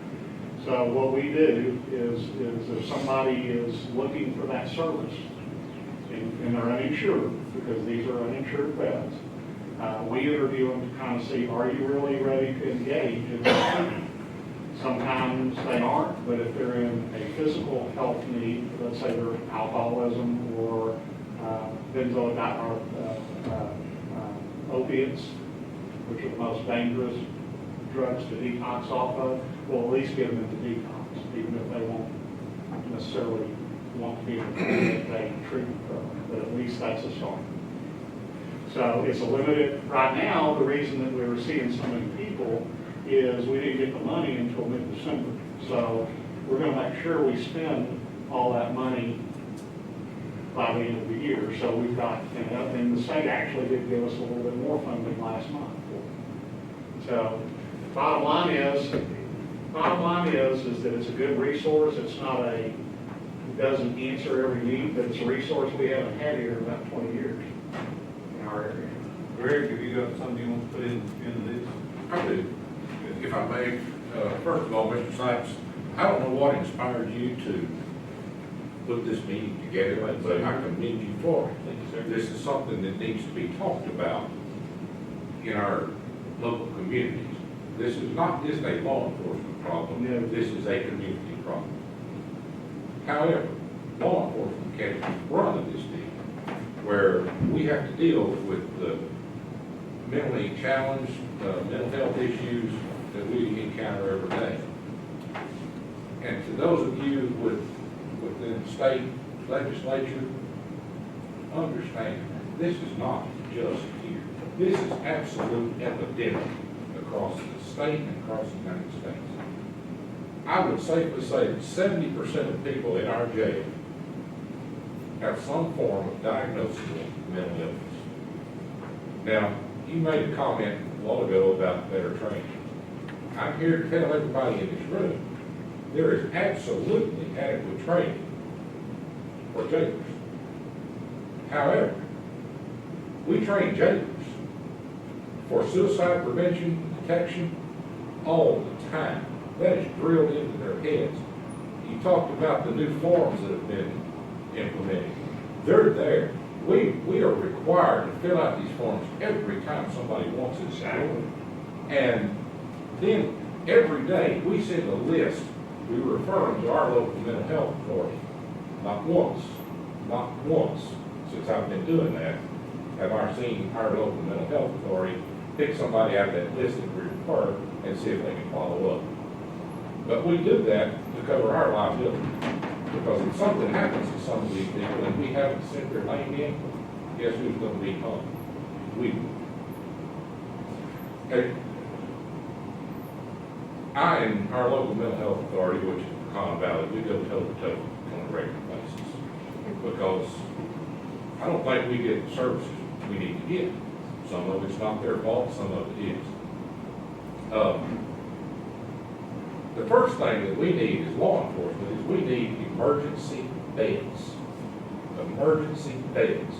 So what we do is if somebody is looking for that service and they're uninsured, because these are uninsured beds, we interview them to kind of see, are you really ready to engage in that treatment? Sometimes they aren't, but if they're in a physical health need, let's say they're alcoholism or opiates, which are the most dangerous drugs to detox off of, we'll at least get them into detox, even if they won't necessarily want to be in a treatment program, but at least that's a start. So it's a limited, right now, the reason that we were seeing so many people is we didn't get the money until mid-December. So we're going to make sure we spend all that money by the end of the year. So we've got, and the state actually did give us a little bit more funding last month. So bottom line is, Bottom line is that it's a good resource. It's not it doesn't answer every need, but it's a resource we haven't had here in about 20 years in our area. Greg, have you got something you want to put into this? I do. If I may, first of all, Mr. Sykes, I don't know what inspired you to put this meeting together, but I commend you for it. Thank you, sir. This is something that needs to be talked about in our local communities. This isn't a law enforcement problem. No. This is a community problem. However, law enforcement can run of this deal, where we have to deal with the mentally challenged, mental health issues that we encounter every day. And to those of you within the state legislature, understand, this is not just here. This is absolute epidemic across the state and across the United States. I would safely say that 70% of people in our jail have some form of diagnosable mental illness. Now, you made a comment a while ago about better training. I'm here to tell everybody in this room, there is absolutely adequate training for jailers. However, we train jailers for suicide prevention, detection, all the time. That is drilled into their heads. You talked about the new forms that have been implemented. They're there. We are required to fill out these forms every time somebody wants it. And then every day, we send a list. We refer them to our local mental health authority. Not once since I've been doing that, have I seen our local mental health authority pick somebody out of that list that we refer and see if they can follow up. But we do that to cover our liability. Because if something happens to some of these people and we haven't sent their name in, guess who's going to be hung? We will. Okay. I and our local mental health authority, which is Pecan Valley, we go toe to toe on a regular basis. Because I don't think we get the services we need to get. Some of it's not their fault, some of it is. The first thing that we need as law enforcement is we need emergency beds. Emergency beds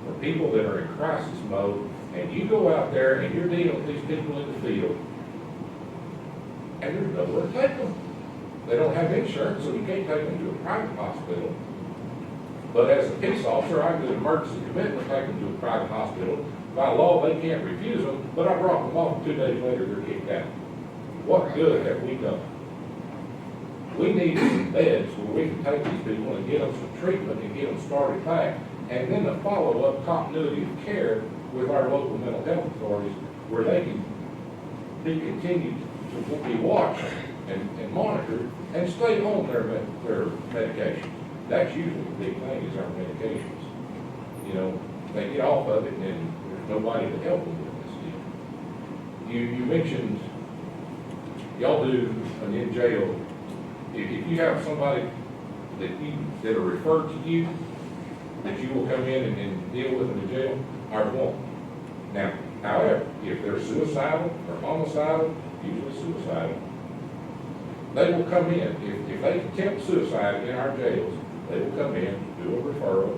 for people that are in crisis mode. And you go out there and you're dealing with these people in the field, and there's nowhere to take them. They don't have insurance, so you can't take them to a private hospital. But as a peace officer, I get emergency commitment to take them to a private hospital. By law, they can't refuse them, but I brought them off, 2 days later, they're kicked out. What good have we done? We need some beds where we can take these people and get them some treatment and get them started back. And then the follow-up continuity of care with our local mental health authorities where they can be continued to be watched and monitored and stay on their medications. That's usually the big thing is our medications. You know, they get off of it and there's nobody to help them with this deal. You mentioned y'all do an in-jail. If you have somebody that are referred to you, that you will come in and deal with them in jail, ours won't. Now, however, if they're suicidal or homicidal, usually suicidal, they will come in. If they attempt suicide in our jails, they will come in, do a referral.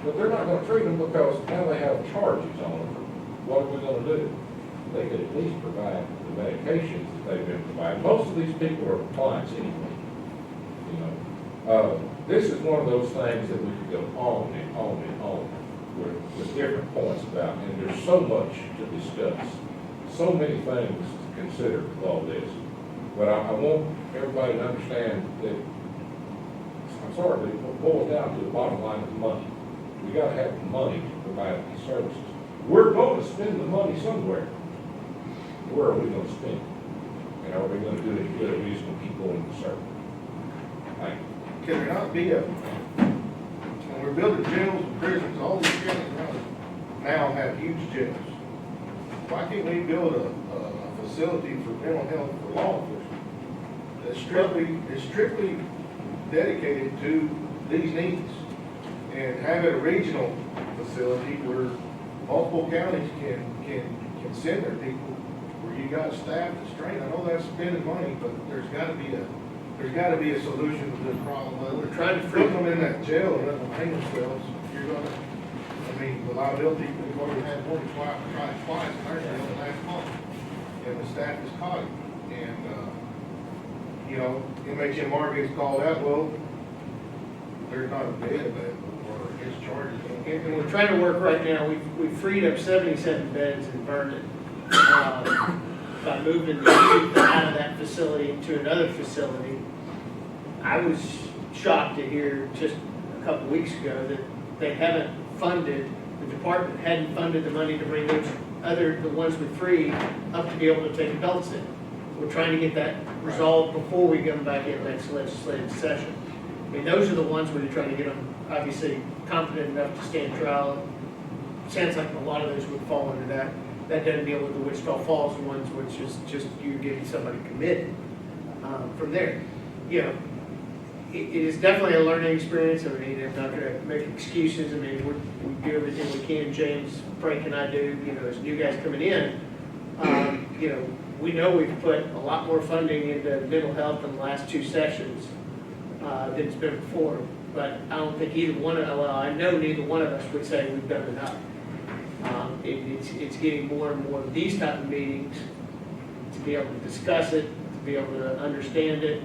But they're not going to treat them because now they have charges on them. What are we going to do? They could at least provide the medications that they've been provided. Most of these people are compliance anyway. You know, this is one of those things that we could go on and on and on with different points about, and there's so much to discuss, so many things to consider with all this. But I want everybody to understand that, I'm sorry, but it boils down to the bottom line of money. We got to have the money to provide these services. We're going to spend the money somewhere. Where are we going to spend it? And are we going to do it good at reasonable people in the service? Thank you. Can there not be when we're building jails and prisons, all these counties now have huge jails. Why can't we build a facility for mental health for law enforcement that's strictly dedicated to these needs? And have it a regional facility where multiple counties can send their people, where you got staff that's trained, I know that's spending money, but there's gotta be a solution to this problem. We're trying to free Put them in that jail and let them hang themselves, you're gonna, I mean, the liability, we've already had one tried twice in our jail the last month, and the staff is caught him. And, you know, MHMR gets called out, well, there's not a bed available, or his charges. And we're trying to work right now, we've freed up 77 beds in Vernon, by moving the youth out of that facility to another facility. I was shocked to hear just a couple weeks ago that they haven't funded, the department hadn't funded the money to bring those the ones we freed, up to be able to take adults in. We're trying to get that resolved before we come back in next legislative session. I mean, those are the ones where you're trying to get them, obviously, competent enough to stand trial. Sounds like a lot of those would fall under that. That doesn't deal with the Wichita Falls ones, which is just you getting somebody committed. From there, you know, it is definitely a learning experience. I mean, I'm not gonna make excuses. I mean, we do everything we can. James, Frank, and I do, you know, as new guys coming in. You know, we know we've put a lot more funding into mental health in the last 2 sessions than it's been before. But I don't think either one of, well, I know neither one of us would say we've done enough. It's getting more and more of these type of meetings to be able to discuss it, to be able to understand it,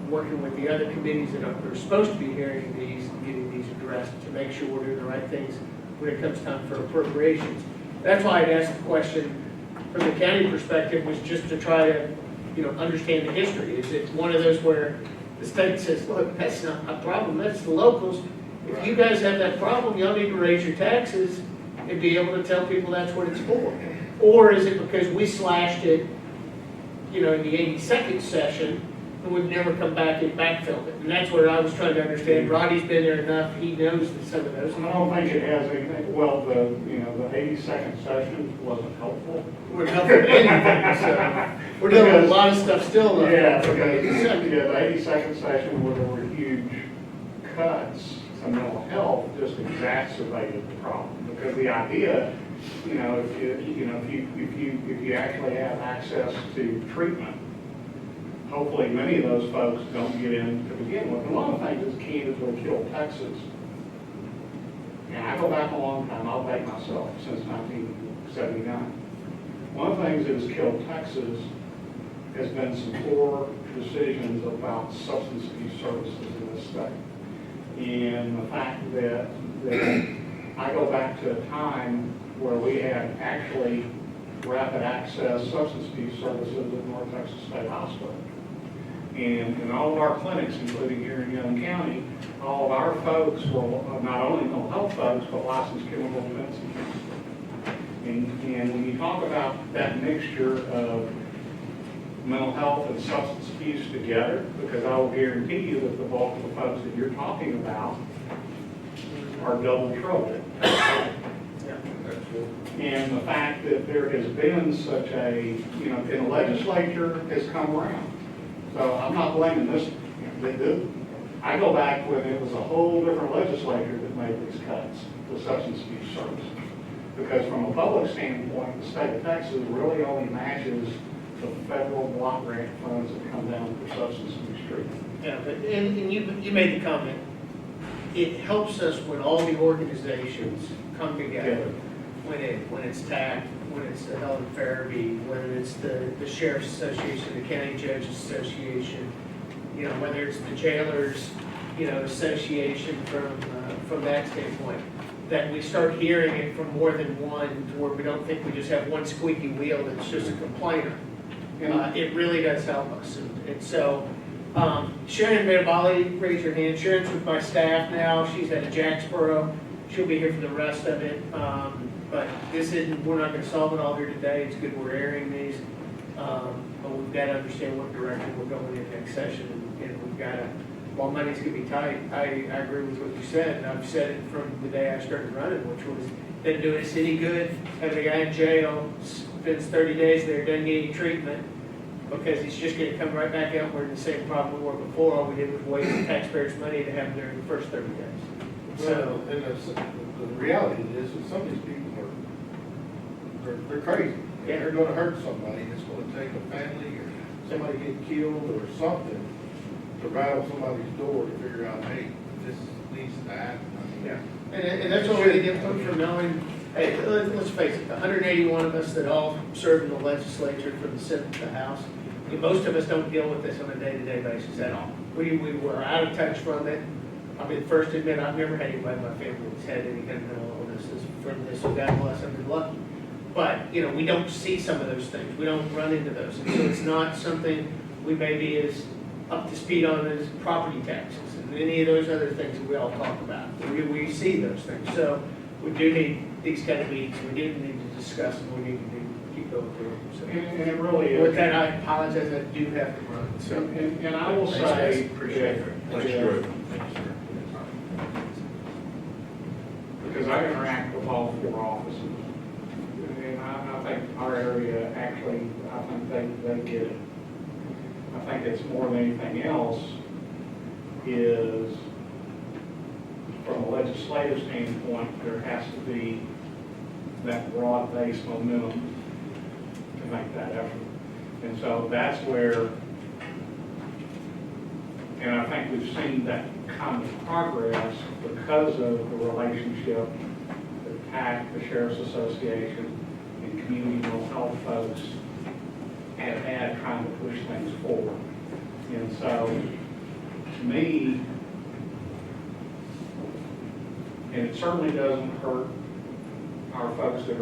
working with the other committees that are supposed to be hearing these and getting these addressed to make sure we're doing the right things when it comes time for appropriations. That's why I'd asked the question from the county perspective, was just to try to, you know, understand the history. Is it one of those where the state says, look, that's not a problem, that's the locals. If you guys have that problem, y'all need to raise your taxes and be able to tell people that's what it's for? Or is it because we slashed it, you know, in the 82nd session, and we've never come back and backfilled it? And that's where I was trying to understand. Roddy's been there enough, he knows that some of those. I don't think it has anything, well, the 82nd session wasn't helpful. We're not doing anything, so we're doing a lot of stuff still. Yeah, because, the 82nd session where there were huge cuts to mental health just exacerbated the problem. Because the idea, you know, if you actually have access to treatment, hopefully many of those folks don't get in to begin with. And one of the things that's key is what killed Texas. And I go back a long time, I'll date myself, since 1979. One of the things that has killed Texas has been some poor decisions about substance abuse services in this state. And the fact that I go back to a time where we had actually rapid access substance abuse services at North Texas State Hospital. And in all of our clinics, including here in Young County, all of our folks were not only mental health folks, but licensed chemical defense agents. And when you talk about that mixture of mental health and substance abuse together, because I will guarantee you that the bulk of the folks that you're talking about are double trouble. And the fact that there has been such a, you know, and the legislature has come around. So I'm not blaming this, I go back when it was a whole different legislature that made these cuts to substance abuse services. Because from a public standpoint, the state of Texas really only matches the federal block grant funds that come down for substance abuse treatment. Yeah, but, and you made the comment, it helps us when all the organizations come together, when it's TAC, when it's the Helen Farabee, whether it's the Sheriff's Association, the County Judges Association, you know, whether it's the Jailers, you know, Association from that standpoint, that we start hearing it from more than one, to where we don't think we just have one squeaky wheel that's just a complainer. It really does help us. And so, Sharon Metabali, raise your hand. Sharon's with my staff now. She's at Jacksboro. She'll be here for the rest of it. But this isn't, we're not going to solve it all here today. It's good we're airing these. But we've got to understand what direction we're going in next session. And we've got to, while money's going to be tight, I agree with what you said. And I've said it from the day I started running, which was, didn't do a city good, having a guy in jail, spends 30 days there, doesn't get any treatment, because he's just going to come right back out. We're in the same problem we were before. All we did was waste the taxpayers' money to have him there in the first 30 days. So, And the reality is that some of these people they're crazy. they're gonna hurt somebody, it's gonna take a family or somebody get killed or something to rattle somebody's door to figure out, hey, this needs to happen. I mean, Yeah, and that's where we get from knowing, hey, let's face it, the 181 of us that all serve in the legislature from the Senate to the House, most of us don't deal with this on a day-to-day basis at all. We were out of touch from it. I'll be the first to admit, I've never had anybody in my family that's had any kind of mental illness from this, so God bless, I've been lucky. But, you know, we don't see some of those things, we don't run into those, and so it's not something we may be as up to speed on as property taxes and any of those other things that we all talk about. We see those things, so we do need these kind of meetings, we do need to discuss, and we need to keep going through them. So, And it really is. with that, I apologize, I do have to run, so. And I will Thanks, guys. say. Appreciate it. Thanks, Drew. Because I interact with all four offices. And I think our area, actually, I think they get it. I think it's more than anything else is, from a legislative standpoint, there has to be that broad-based momentum to make that effort. And so that's where, and I think we've seen that kind of progress because of the relationship that PAC, the Sheriff's Association, and community mental health folks have had trying to push things forward. And so, to me, and it certainly doesn't hurt our folks that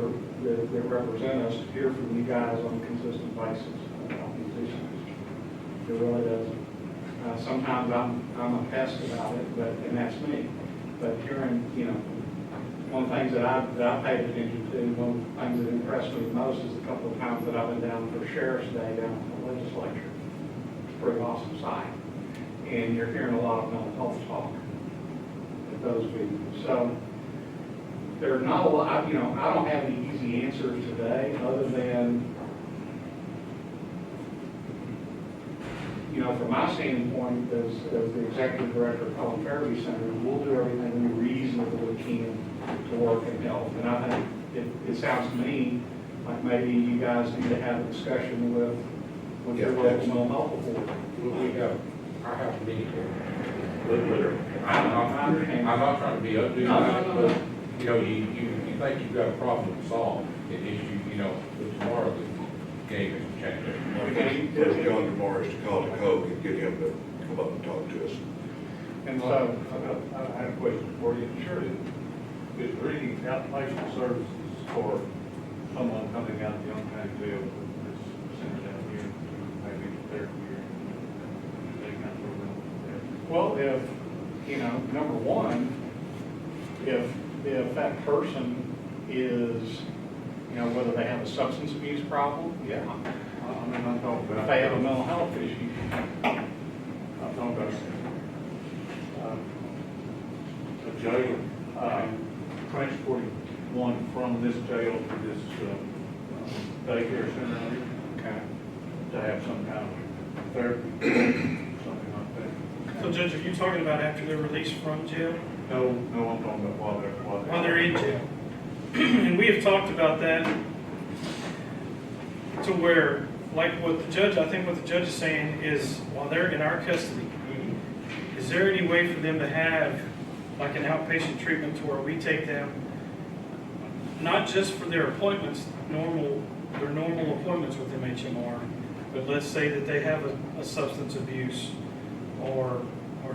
represent us to hear from you guys on a consistent basis about these issues. It really doesn't. Sometimes I'm a pest about it, and that's me. But hearing, you know, one of the things that I paid attention to, one of the things that impressed me the most is a couple of times that I've been down for Sheriff's Day down at the legislature. It's a pretty awesome sight. And you're hearing a lot of mental health talk at those meetings. So there are not a lot, you know, I don't have any easy answers today other than, you know, from my standpoint as the executive director of Pelham Fairview Center, we'll do everything we reasonably can to work and help. And I think it sounds to me like maybe you guys need to have a discussion with your local mental health board. I have to be, I understand. I'm not trying to be ugly, No. but, you know, you think you've got a problem to solve, an issue, you know, but tomorrow the game is changing. Put John DeMorris to call the code and get him to come up and talk to us. And so, I have a question for you. Sure. Is there any outpatient services for someone coming out of Young County Jail that's sent down here to maybe therapy or any kind of program there? well, if, you know, number one, if that person is, you know, whether they have a substance abuse problem, yeah. I mean, I'm talking If about. they have a mental health issue, I'm talking about a jail, transporting one from this jail to this daycare center out here okay. to have some kind of therapy, something like that. So Judge, are you talking about after they're released from jail? No, I'm talking about While they're in jail? And we have talked about that to where, like what the judge, I think what the judge is saying is, while they're in our custody, is there any way for them to have like an outpatient treatment to where we take them, not just for their appointments, their normal appointments with MHMR, but let's say that they have a substance abuse or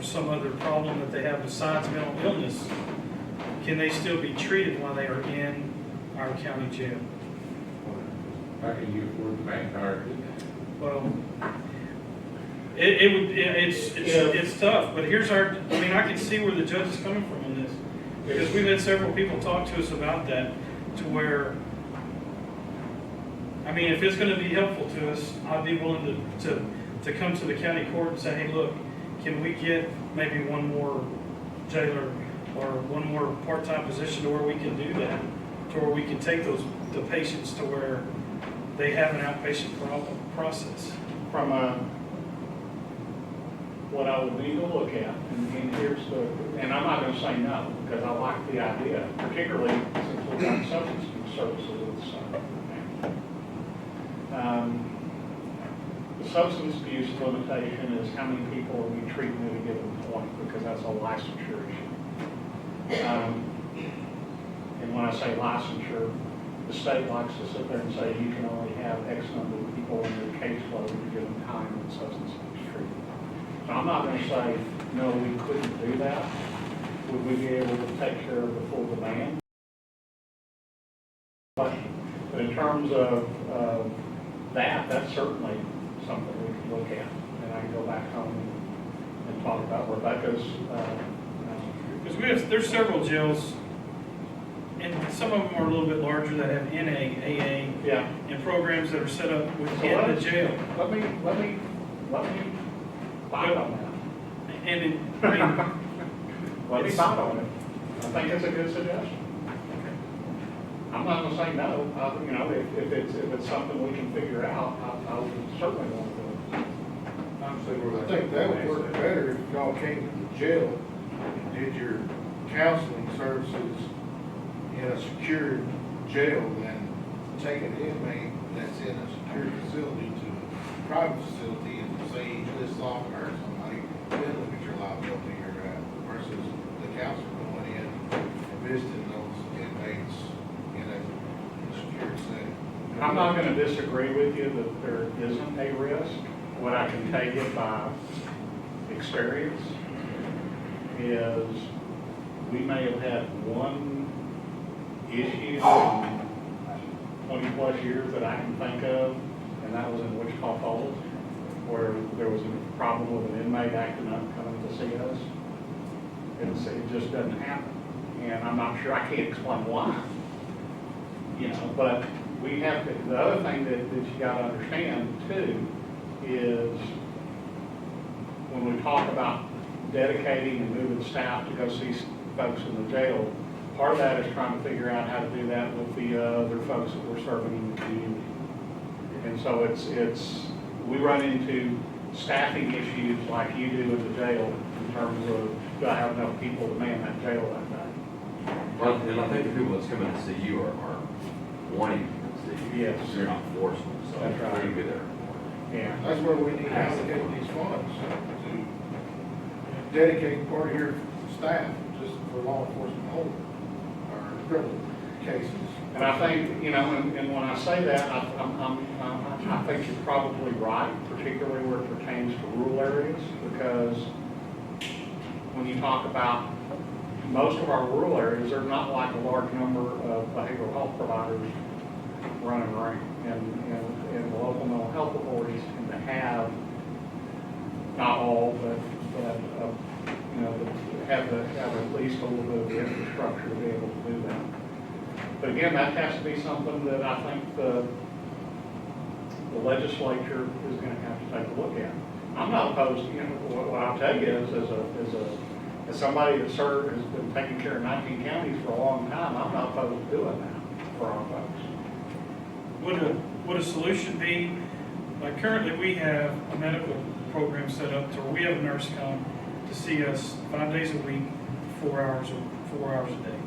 some other problem that they have besides mental illness, can they still be treated while they are in our county jail? How can you afford the manpower? Well, it's tough, but here's I can see where the judge is coming from on this. Because we've had several people talk to us about that, to where, I mean, if it's gonna be helpful to us, I'd be willing to come to the county court and say, hey, look, can we get maybe one more jailer or one more part-time position to where we can do that? To where we can take the patients to where they have an outpatient process. From what I would need to look at, and here's and I'm not gonna say no, because I like the idea, particularly since we've got substance abuse services at the center. The substance abuse limitation is how many people are we treating at a given point, because that's a licensure issue. And when I say licensure, the state likes to sit there and say you can only have X number of people in your caseload at a given time in substance abuse treatment. So I'm not going to say, no, we couldn't do that. Would we be able to take care of the full demand? But in terms of that's certainly something we can look at. And I can go back home and talk about Rebecca's. Because there's several jails, and some of them are a little bit larger that have NA, AA, Yeah. and programs that are set up within the jail. Let me bite on that. And it, I mean, Let me bite on it. I think it's a good suggestion. I'm not gonna say no. You know, if it's something we can figure out, I would certainly want to do it. I think that would work better if y'all came to the jail and did your counseling services in a secured jail than taking an inmate that's in a secured facility to a private facility and say you just off and hurt somebody, then look at your liability or versus the counselor going in and visiting those inmates in a secured setting. I'm not gonna disagree with you that there isn't a risk. What I can tell you by experience is we may have had one issue in 20 plus years that I can think of, and that was in Wichita Falls, where there was a problem with an inmate acting up, coming to see us. It just doesn't happen. And I'm not sure, I can't explain why. You know, but we have to, the other thing that you gotta understand too is when we talk about dedicating and moving staff to go see folks in the jail, part of that is trying to figure out how to do that with the other folks that we're serving in the community. And so we run into staffing issues like you do in the jail in terms of, do I have enough people to man that jail that day? Well, and I think the people that's coming to see you are wanting to see you. Yes. You're not forcing them, so That's right. they'll be there. Yeah. That's where we need to allocate these funds to dedicate part of your staff just for law enforcement only, or criminal cases. And I think, you know, and when I say that, I think you're probably right, particularly where it pertains to rural areas, because when you talk about most of our rural areas, there's not like a large number of behavioral health providers running around. And the local mental health authorities tend to have, not all, but you know, have at least a little bit of the infrastructure to be able to do that. But again, that has to be something that I think the legislature is going to have to take a look at. I'm not opposed to, you know, what I'll tell you is, as somebody that served, has been taking care of 19 counties for a long time, I'm not opposed to doing that for our folks. would a solution be, like currently we have a medical program set up to where we have a nurse come to see us 5 days a week, 4 hours a day.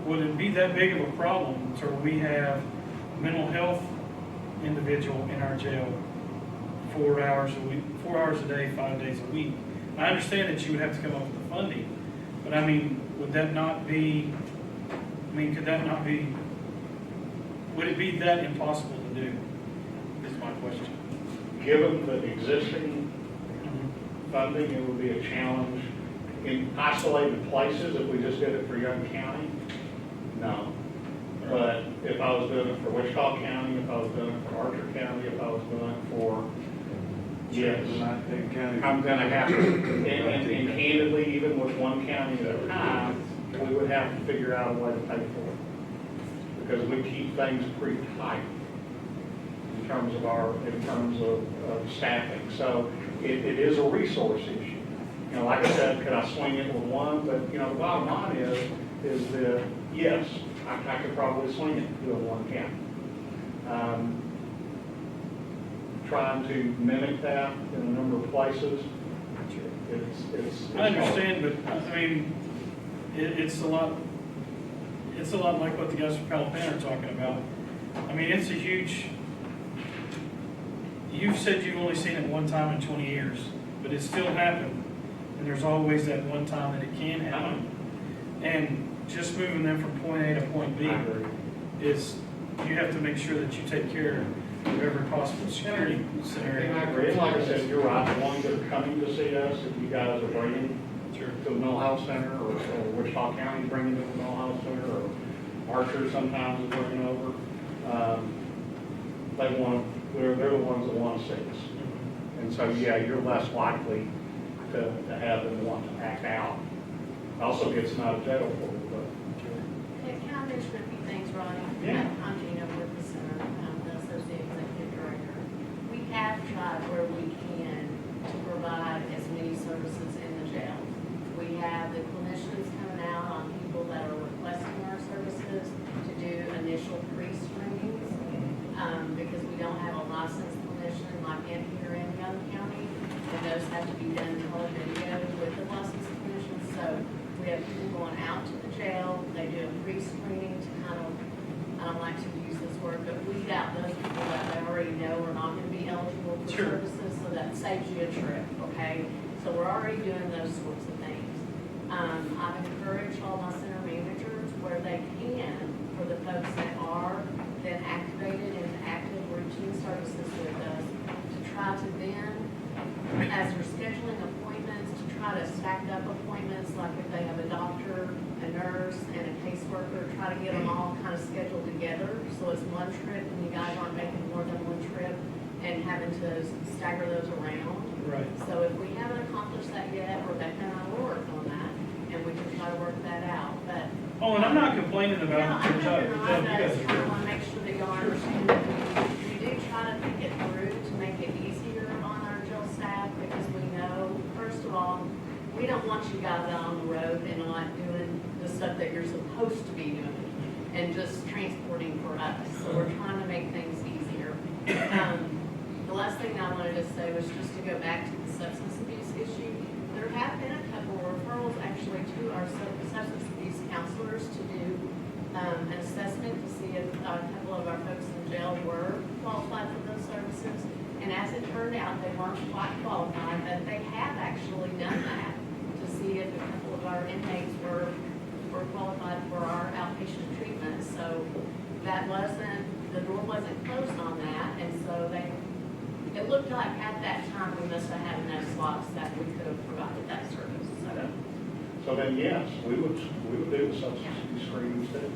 Would it be that big of a problem to where we have a mental health individual in our jail 4 hours a week, 4 hours a day, 5 days a week? I understand that you would have to come up with the funding, but I mean, would that not be, could that not be, would it be that impossible to do, is my question. Given the existing funding, it would be a challenge. In isolated places, if we just did it for Young County, no. But if I was doing it for Wichita County, if I was doing it for Archer County, if I was doing it for, yes, I'm gonna have to, and candidly, even with one county at a time, we would have to figure out a way to pay for it. Because we keep things pretty tight in terms of staffing. So it is a resource issue. You know, like I said, could I swing it with one? But, you know, the bottom line is that, yes, I could probably swing it doing one county. Trying to mimic that in a number of places, it's I understand, but I mean, it's a lot like what the guys from Palo Pinto are talking about. I mean, it's a huge, you've said you've only seen it one time in 20 years, but it still happened. And there's always that one time that it can happen. And just moving them from point A to point B is, you have to make sure that you take care of every possible security scenario. And I agree, and like I said, you're right, the ones that are coming to see us, if you guys are bringing to the mental health center, or Wichita County bringing to the mental health center, or Archer sometimes is bringing over, they're the ones that want to see us. And so, yeah, you're less likely to have them want to act out. Also gets them out of jail for you, but. Can I mention a few things, Ronnie? Yeah. I'm Gina with the center, I'm the associate executive director. We have tried where we can to provide as many services in the jail. We have the clinicians coming out on people that are requesting our services to do initial pre-screenings, because we don't have a licensed clinician like in here in Young County, and those have to be done tele-video with the licensed clinicians. So we have people going out to the jail, they do a pre-screening to kind of, I don't like to use this word, but weed out those people that they already know are not going to be eligible for Sure. services, so that saves you a trip, okay? So we're already doing those sorts of things. I've encouraged all my center managers where they can, for the folks that are then activated in active routine services with us, to try to then, as we're scheduling appointments, to try to stack up appointments, like if they have a doctor, a nurse, and a caseworker, try to get them all kind of scheduled together, so it's one trip, and you guys aren't making more than one trip, and having to stagger those around. Right. So if we haven't accomplished that yet, Rebecca and I will work on that, and we can try to work that out, but. Oh, and I'm not complaining No, about I'm the not job gonna you lie, but I guys just are kind of doing. want to make sure that y'all understand that we do try to think it through to make it easier on our jail staff, because we know, first of all, we don't want you guys out on the road and not doing the stuff that you're supposed to be doing and just transporting for us. So we're trying to make things easier. The last thing I wanted to say was just to go back to the substance abuse issue. There have been a couple referrals actually to our substance abuse counselors to do an assessment to see if a couple of our folks in jail were qualified for those services. And as it turned out, they weren't quite qualified, but they have actually done that to see if a couple of our inmates were qualified for our outpatient treatment. So that the door wasn't closed on that, and so it looked like at that time we must have had enough slots that we could have provided that service. So then, yes, we would do the substance abuse screenings too.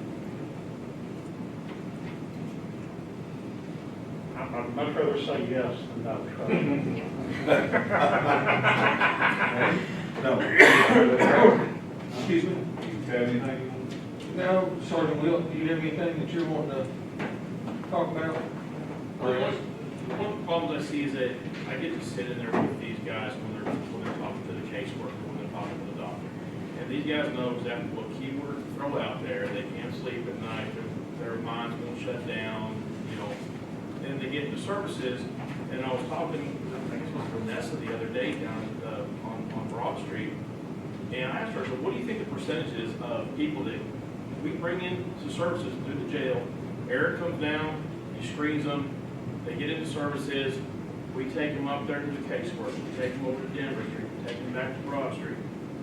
I'd much rather say yes than no. No. Excuse me? You have anything? No, Sergeant Will, do you have anything that you're wanting to talk about? One of the problems I see is that I get to sit in there with these guys when they're talking to the caseworker, when they're talking to the doctor. And these guys know exactly what keyword to throw out there. They can't sleep at night, their minds won't shut down, and they get into services. And I was talking, I guess it was Vanessa the other day down on Broad Street, and I asked her, so what do you think the percentage is of people that we bring in to services through the jail? Eric comes down, he screens them, they get into services, we take them up there to the casework, we take them over to Denver Street, we take them back to Broad Street,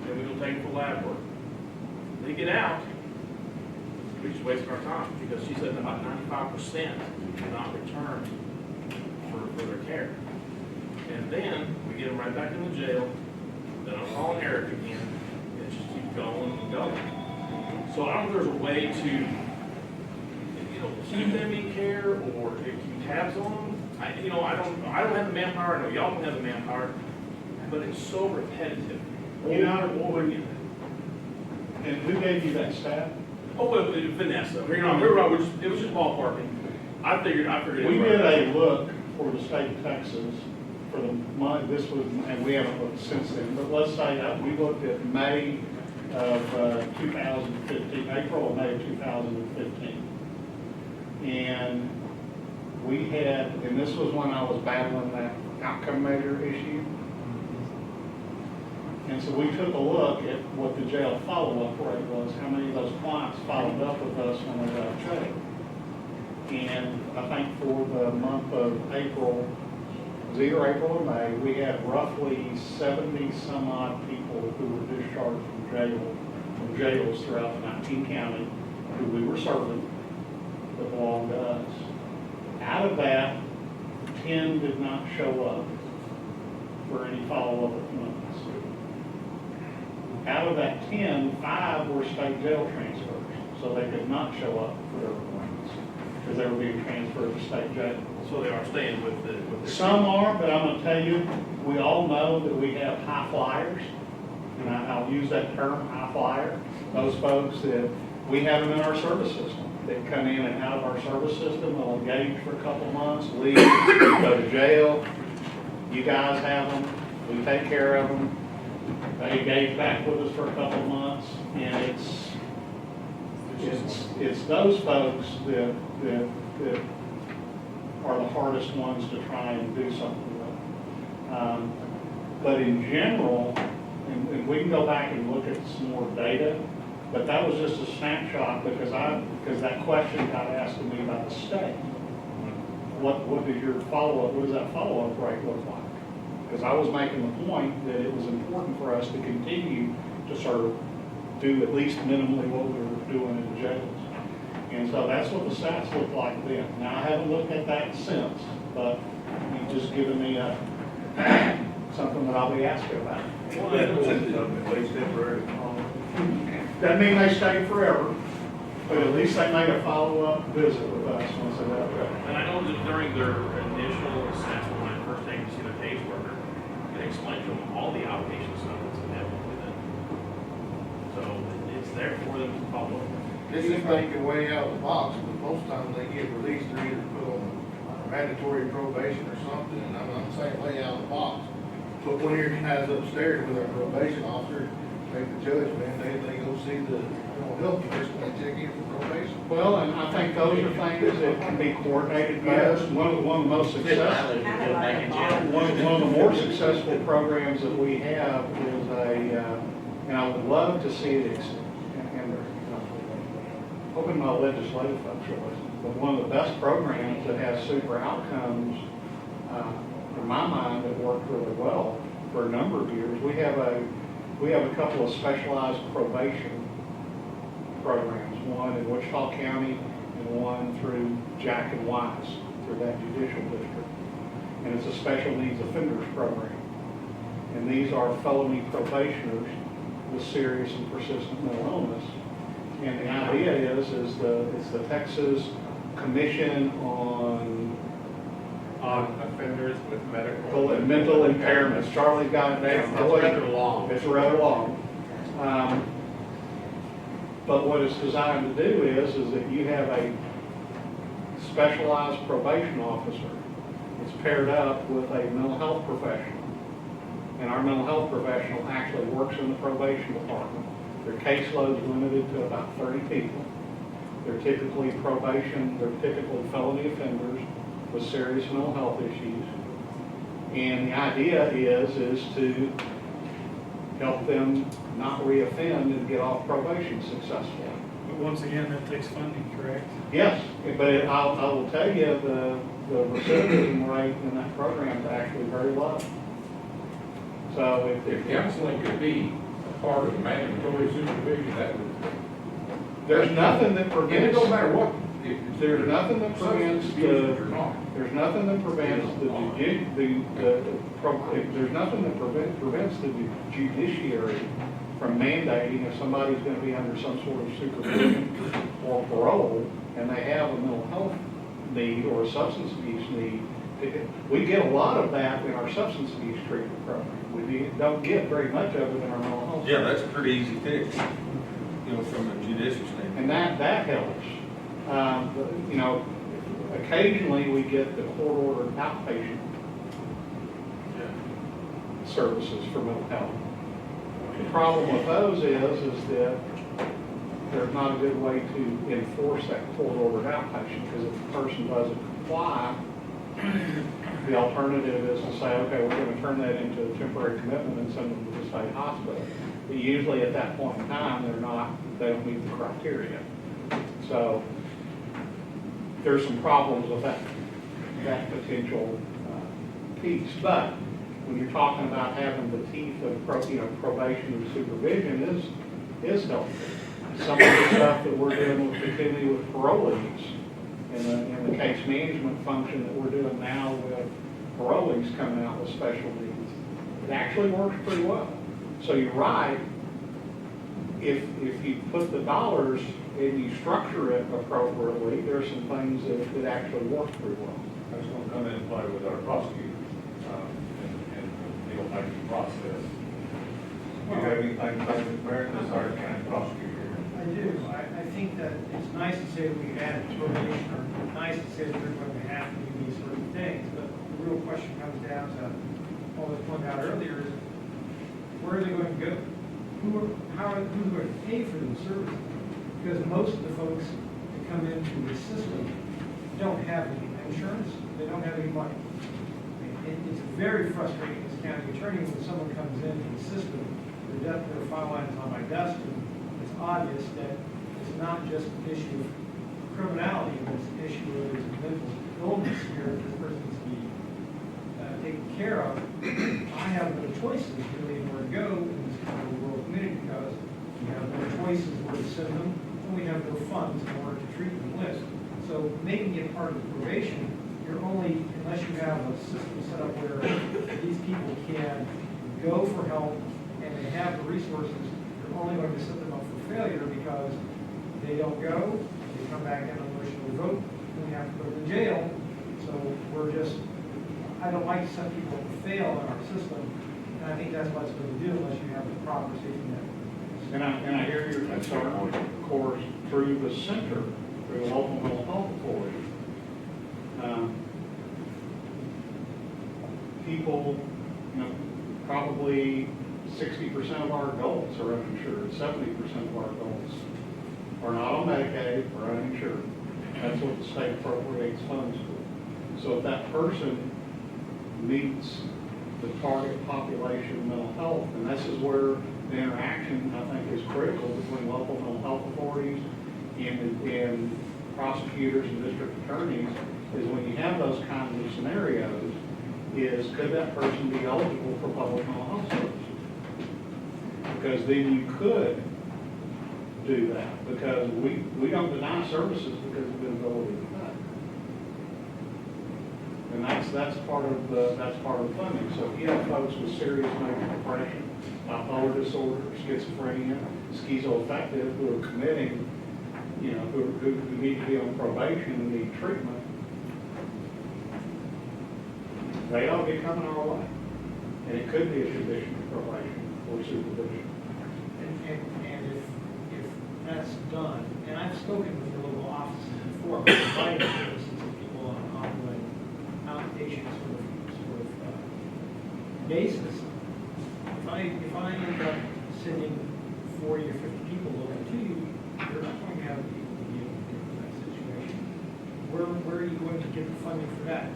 then we go take them for lab work. They get out, we just wasting our time, because she said about 95% do not return for their care. And then we get them right back in the jail, then I'm calling Eric again, and it just keeps going and going. So I don't know if there's a way to, keep them in care or keep tabs on them. I don't have the manpower, I know y'all don't have the manpower, but it's so repetitive. Over and And who gave you that staff? Oh, well, Vanessa, it was just ballparking. I figured We it did was. a look for the state of Texas for the month, and we haven't looked since then, but let's say we looked at May of 2015, April or May of 2015. And we had, and this was when I was battling that outcome measure issue. And so we took a look at what the jail follow-up rate was, how many of those clients followed up with us when we got out of jail. And I think for the month of April, it was either April or May, we had roughly 70 some odd people who were discharged from jails throughout the 19 county who we were serving that belonged to us. Out of that, 10 did not show up for any follow-up appointments. Out of that 10, 5 were state jail transfers, so they could not show up for their appointments because they were being transferred to state jail. So they are staying with the. Some are, but I'm gonna tell you, we all know that we have high flyers, and I'll use that term, high flyer. Those folks that we have them in our service system. They come in and out of our service system, they'll engage for a couple of months, leave, go to jail. You guys have them, we take care of them. They engage back with us for a couple of months, and it's those folks that are the hardest ones to try and do something with. But in general, and we can go back and look at some more data, but that was just a snapshot because that question got asked to me about the state. What does your follow-up, what does that follow-up rate look like? Because I was making the point that it was important for us to continue to sort of do at least minimally what we were doing in the jails. And so that's what the stats look like then. Now, I haven't looked at that since, but you've just given me something that I'll be asking about. Doesn't mean they stay forever, but at least they made a follow-up visit with us once they left. And I know that during their initial assessment, when I first came to see the caseworker, they explained to them all the outpatient stuff that's available to them. So it's there for them to follow up. This is thinking way out of the box, but most times they get released, they're either put on mandatory probation or something, and I'm saying way out of the box. But when your guys upstairs with our probation officer, make the judgment, they go see the mental health person, they check in for probation. Well, and I think those are things that can be coordinated best. One of the most successful, one of the more successful programs that we have is and I would love to see it, hoping my legislative folks will listen, but one of the best programs that has super outcomes, in my mind, that worked really well for a number of years. We have a couple of specialized probation programs, one in Wichita County and one through Jack and Wise, through that judicial district. And it's a special needs offenders program. And these are felony probationers with serious and persistent mental illness. And the idea is it's the Texas Commission on Offenders with medical and mental impairments. Charlie's got it down. It's rather long. It's rather long. But what it's designed to do is that you have a specialized probation officer that's paired up with a mental health professional. And our mental health professional actually works in the probation department. Their caseload is limited to about 30 people. They're typically felony offenders with serious mental health issues. And the idea is to help them not reoffend and get off probation successfully. But once again, that takes funding, correct? Yes, but I will tell you, the recidivism rate in that program is actually very low. So If counseling could be a part of mandatory supervision, that would. there's nothing that And it prevents. don't matter what. There's nothing that prevents Or not. there's nothing that prevents there's nothing that prevents the judiciary from mandating if somebody's going to be under some sort of supervision or parole and they have a mental health need or a substance abuse need. We get a lot of that in our substance abuse treatment program. We don't get very much of it in our mental health. Yeah, that's a pretty easy fix, from a judicial standpoint. And that helps. Occasionally we get the court-ordered outpatient services for mental health. The problem with those is that there's not a good way to enforce that court-ordered outpatient because if the person doesn't comply, the alternative is to say, okay, we're going to turn that into a temporary commitment and send them to the state hospital. But usually at that point in time, they don't meet the criteria. So there's some problems with that potential piece. But when you're talking about having the teeth of probation and supervision is helpful. Some of the stuff that we're doing particularly with parolees and the case management function that we're doing now with parolees coming out with special needs, it actually works pretty well. So you're right, if you put the dollars and you structure it appropriately, there's some things that actually work pretty well. That's going to come into play with our prosecutors and the deal-making process. Do you have anything to say, Mr. Barron, as our county prosecutor? I do. I think that it's nice to say we add probation, or nice to say that they're going to have to do these certain things, but the real question comes down to, what was pointed out earlier, is where are they going to go? Who's going to pay for those services? Because most of the folks that come into the system don't have any insurance, they don't have any money. It's very frustrating as county attorney when someone comes into the system, their file line is on my desk, and it's obvious that it's not just an issue of criminality, but it's an issue of there's a mental illness here that this person needs to be taken care of. I have no choices really where to go in this kind of rural community because we have no choices where to send them, and we have no funds in order to treat them with. So making it part of the probation, you're only, unless you have a system set up where these people can go for help and they have the resources, you're only going to set them up for failure because they don't go, they come back in on motion to vote, and we have to put them in jail. So we're just, I don't like to send people to fail in our system, and I think that's what it's going to do unless you have the proper safety net. And I hear your concern, of course, through the center, through the local mental health authority. People, probably 60% of our adults are uninsured, 70% of our adults are not on Medicaid or uninsured. That's what the state appropriates funds for. So if that person meets the target population mental health, and this is where the interaction, I think, is critical between local mental health authorities and prosecutors and district attorneys, is when you have those kinds of scenarios, is could that person be eligible for public mental health services? Because then you could do that, because we don't deny services because of the ability to pay. And that's part of the funding. So if you have folks with serious major depression, bipolar disorder, schizophrenia, schizoaffective who are committing, who need to be on probation and need treatment, they ought to be coming our way. And it could be a condition of probation or supervision. And if that's done, and I've spoken with the local offices before about providing services to people on an ongoing outpatient sort of basis. If I end up sending 40 or 50 people over to you, you're not going to have the people to be able to deal with that situation. Where are you going to get the funding for that?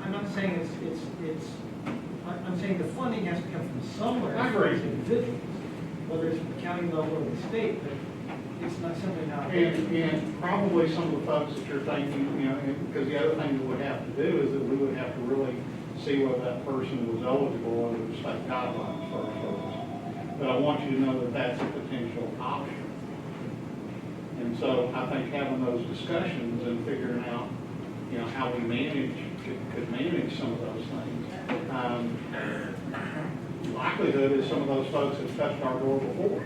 I'm not saying I'm saying the funding has to come from somewhere. I agree. As individuals, whether it's from the county level or the state, but it's not simply not. And probably some of the folks that you're thinking, because the other thing we would have to do is that we would have to really see whether that person was eligible under the state guidelines for our service. But I want you to know that that's a potential option. And so I think having those discussions and figuring out, how we could manage some of those things. Likelihood is some of those folks have touched our door before.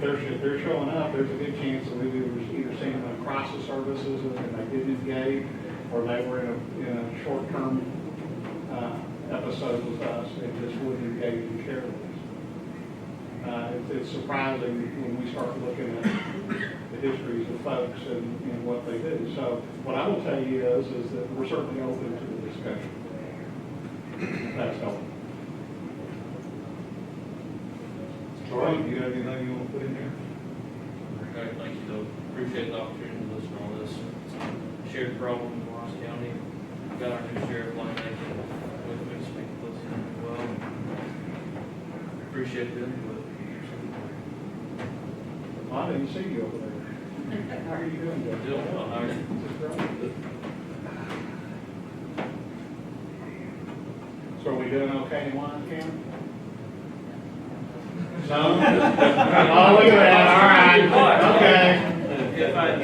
If they're showing up, there's a good chance that we were either seeing them in crisis services and they didn't engage, or they were in a short-term episode with us and just wouldn't engage and share with us. It's surprising when we start looking at the histories of folks and what they do. So what I will tell you is that we're certainly open to the discussion. That's helpful. All right, you got anything you want to put in there? Okay, thank you, Doug. Appreciate the opportunity to listen to all this. It's a shared problem in Morris County. We've got our new sheriff, Lane Aiken, with me to speak with us as well. Appreciate them, but I didn't see you over there. How are you doing, Joe? Doing well, how are you? So are we doing okay in Wise County? No? Oh, look at that, all right, okay. If I,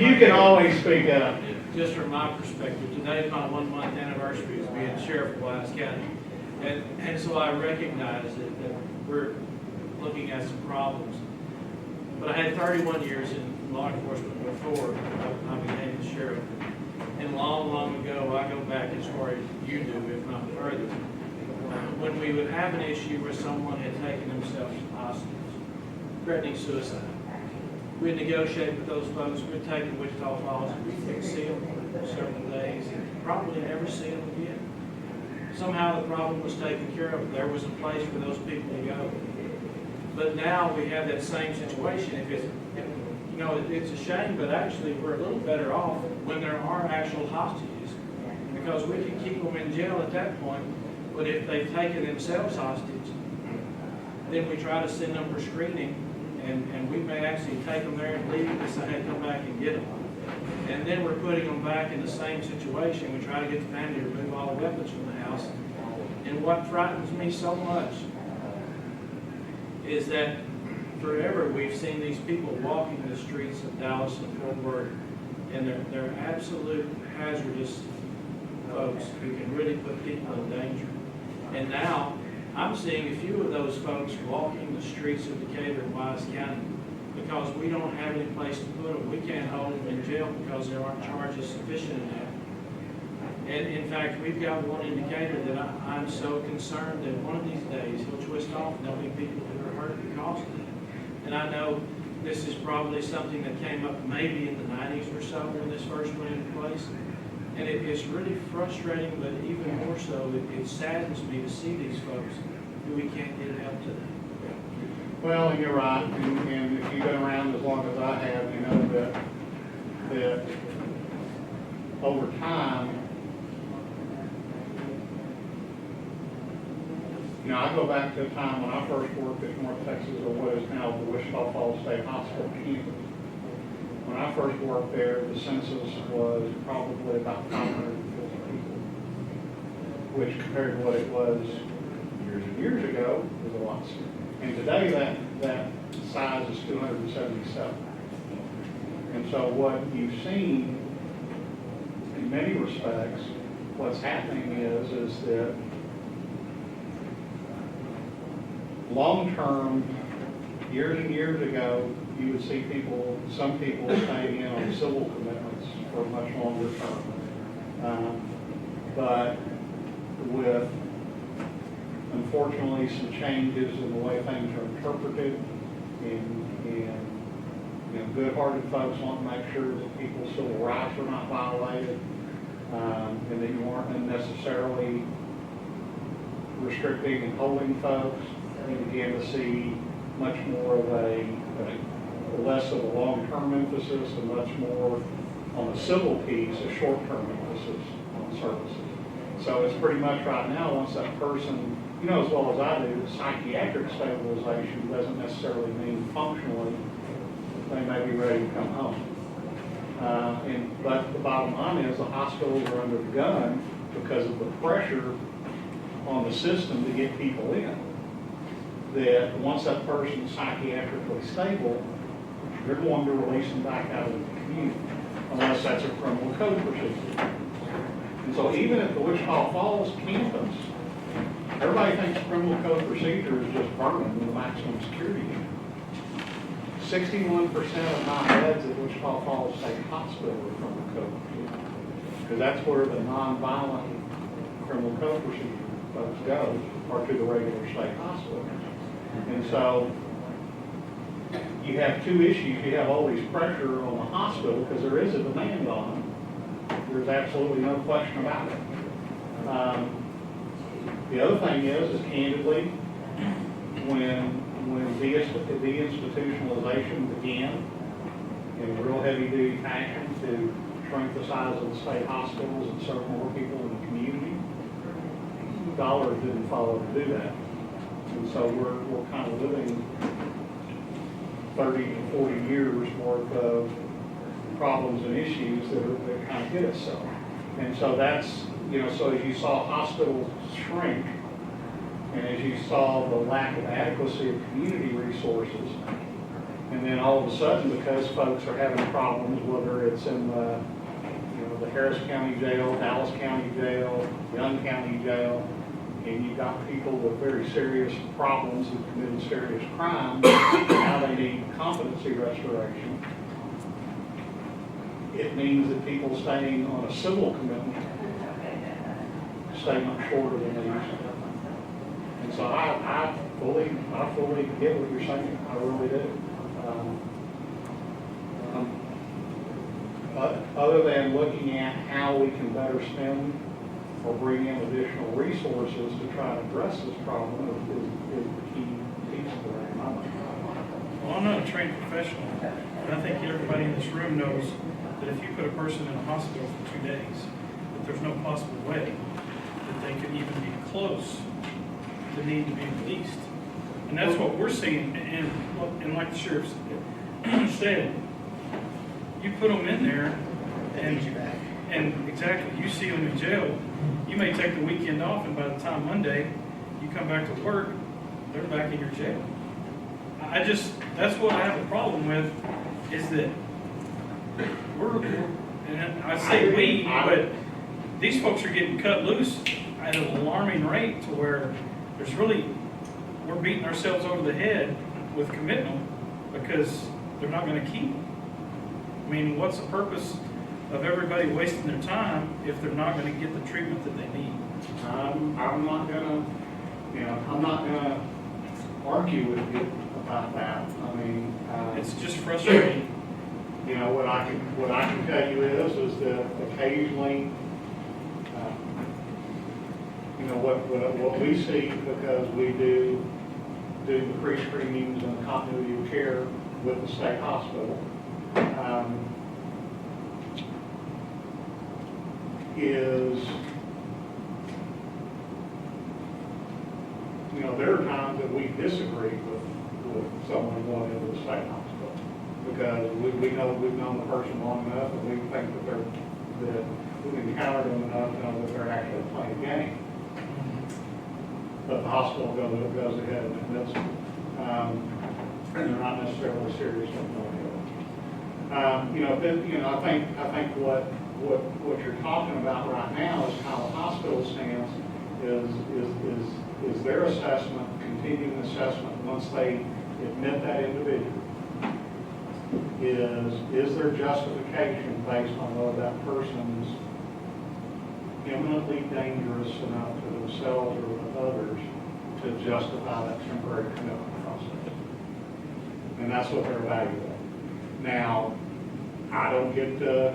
You can always speak up. just from my perspective, today is my 1 month anniversary as being sheriff of Wise County. And so I recognize that we're looking at some problems. But I had 31 years in law enforcement before I became the sheriff. And long, long ago, I go back as far as you do, if not further, when we would have an issue where someone had taken themselves hostage, threatening suicide. We'd negotiate with those folks, we'd take them to Wichita Falls, we'd see them for several days, and probably never see them again. Somehow the problem was taken care of, there was a place for those people to go. But now we have that same situation. It's a shame, but actually we're a little better off when there are actual hostages, because we can keep them in jail at that point. But if they've taken themselves hostage, then we try to send them for screening, and we may actually take them there and leave and say, hey, come back and get them. And then we're putting them back in the same situation. We try to get the family to remove all the weapons from the house. And what frightens me so much is that forever we've seen these people walking the streets of Dallas and Fort Worth, and they're absolute hazardous folks who can really put people in danger. And now I'm seeing a few of those folks walking the streets of Decatur and Wise County because we don't have any place to put them. We can't hold them in jail because there aren't charges sufficient enough. And in fact, we've got one indicator that I'm so concerned that one of these days he'll twist off and there'll be people who are hurt because of it. And I know this is probably something that came up maybe in the 90s or so when this first went into place. And it's really frustrating, but even more so, it saddens me to see these folks who we can't get help to them. Well, and you're right, and if you've been around as long as I have, you know that over time, I go back to a time when I first worked at North Texas, or what is now the Wichita Falls State Hospital campus. When I first worked there, the census was probably about 550 people, which compared to what it was years and years ago, was a lot. And today that size is 277. And so what you've seen, in many respects, what's happening is that long-term, years and years ago, you would see some people staying in on civil commitments for much longer term. But with, unfortunately, some changes in the way things are interpreted, and good-hearted folks want to make sure that people's civil rights are not violated, and that you aren't unnecessarily restricting and holding folks. You begin to see much more of less of a long-term emphasis and much more on the civil piece, a short-term emphasis on services. So it's pretty much right now, once that person, as well as I do, that psychiatric stabilization doesn't necessarily mean functionally they may be ready to come home. But the bottom line is the hospitals are under the gun because of the pressure on the system to get people in. That once that person's psychiatrically stable, they're going to release them back out of the community, unless that's a criminal code procedure. And so even at the Wichita Falls campus, everybody thinks criminal code procedure is just burning with a maximum security unit. 61% of my beds at Wichita Falls State Hospital are criminal code procedure, because that's where the nonviolent criminal code procedure folks go, or to the regular state hospital. And so you have two issues. You have always pressure on the hospital because there is a demand on them. There's absolutely no question about it. The other thing is candidly, when deinstitutionalization began in a real heavy-duty fashion to shrink the size of the state hospitals and serve more people in the community, dollars didn't follow to do that. And so we're kind of living 30 to 40 years worth of problems and issues that kind of hit us so. And so that's, so as you saw hospitals shrink, and as you saw the lack of adequacy of community resources, and then all of a sudden, because folks are having problems, whether it's in the Harris County Jail, Dallas County Jail, Young County Jail, and you've got people with very serious problems who committed serious crimes, now they need competency restoration. It means that people staying on a civil commitment stay much shorter than they used to. And so I fully get what you're saying. I really do. Other than looking at how we can better spend or bring in additional resources to try to address this problem is the key piece of that in my mind. Well, I'm not a trained professional, but I think everybody in this room knows that if you put a person in a hospital for 2 days, that there's no possible way that they could even be close to need to be released. And that's what we're seeing, and like the sheriff said, you put them in there, and exactly, you see them in jail, you may take the weekend off, and by the time Monday, you come back to work, they're back in your jail. That's what I have a problem with, is that and I say we, but these folks are getting cut loose at an alarming rate to where we're beating ourselves over the head with commitment because they're not going to keep them. I mean, what's the purpose of everybody wasting their time if they're not going to get the treatment that they need? I'm not gonna argue with you about that. I mean, It's just frustrating. What I can tell you is that occasionally, what we see, because we do the pre-screenings and the continuity of care with the state hospital, is, there are times that we disagree with someone going into the state hospital because we've known the person long enough and we think that we've encountered them enough to know that they're actually playing a game. But the hospital goes ahead and admits them. And they're not necessarily serious with I think what you're talking about right now is how the hospital stands is their assessment, continuing assessment, once they admit that individual, is there justification based on whether that person's imminently dangerous enough to themselves or with others to justify that temporary commitment process. And that's what they're evaluating. Now, I don't get the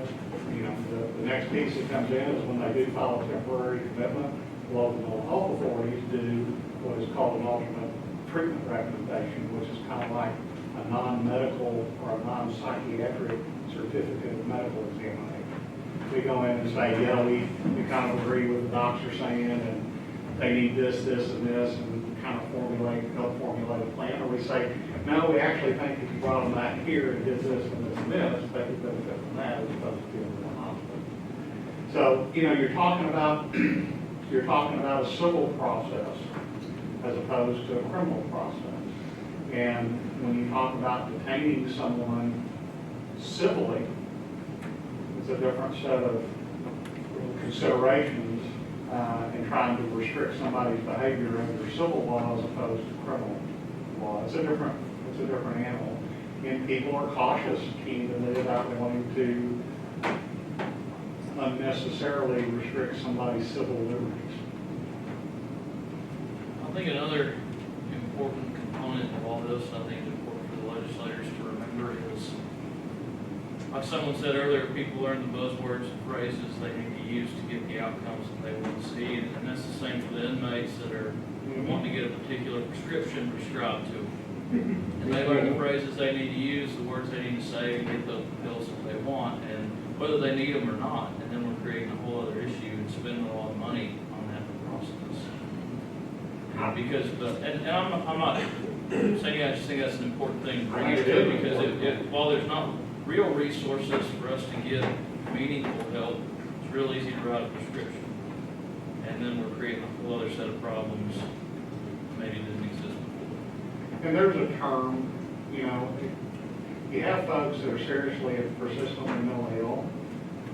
next piece that comes in is when they do file a temporary commitment, local mental health authorities do what is called an alternate treatment recommendation, which is kind of like a non-medical or a non-psychiatric certificate of medical examination. We go in and say, yeah, we kind of agree with the doctor saying, and they need this, this, and this, and kind of help formulate a plan. Or we say, no, we actually think if you brought them back here and did this and this and this, they could benefit from that as opposed to being in the hospital. So, you're talking about a civil process as opposed to a criminal process. And when you talk about detaining someone civilly, it's a different set of considerations in trying to restrict somebody's behavior under civil law as opposed to criminal law. It's a different animal. And people are cautious, keenly, about wanting to unnecessarily restrict somebody's civil liberties. I think another important component of all this, I think it's important for the legislators to remember is, like someone said earlier, people learn the buzzwords and phrases they need to use to get the outcomes that they want to see, and that's the same for the inmates that are wanting to get a particular prescription prescribed to them. And they learn the phrases they need to use, the words they need to say to get the pills that they want, and whether they need them or not. And then we're creating a whole other issue and spending a lot of money on that process. Because, and I'm not So yeah, I just think that's an important thing to bring up too, because while there's not real resources for us to get meaningful help, it's real easy to write a prescription. And then we're creating a whole other set of problems maybe didn't exist before. And there's a term, you know, you have folks that are seriously and persistently mentally ill.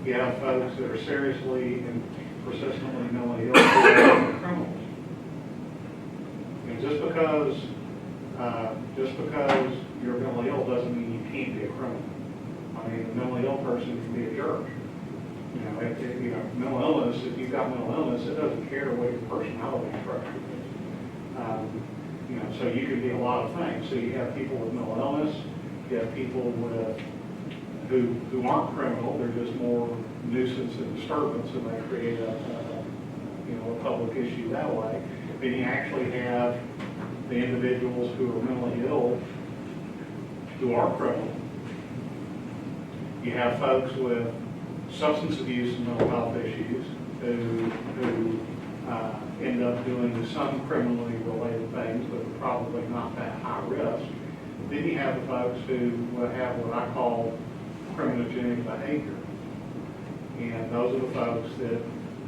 You have folks that are seriously and persistently mentally ill, who are criminals. And just because you're mentally ill doesn't mean you can't be a criminal. I mean, a mentally ill person can be a jerk. You know, you know, mental illness, if you've got mental illness, it doesn't care what your personality structure is. You know, so you can be a lot of things. So you have people with mental illness, you have people with who aren't criminal, they're just more nuisance and disturbance, and they create a public issue that way. Then you actually have the individuals who are mentally ill who are criminal. You have folks with substance abuse and mental health issues who end up doing some criminally related things, but probably not that high risk. Then you have the folks who have what I call criminogenic behavior. And those are the folks that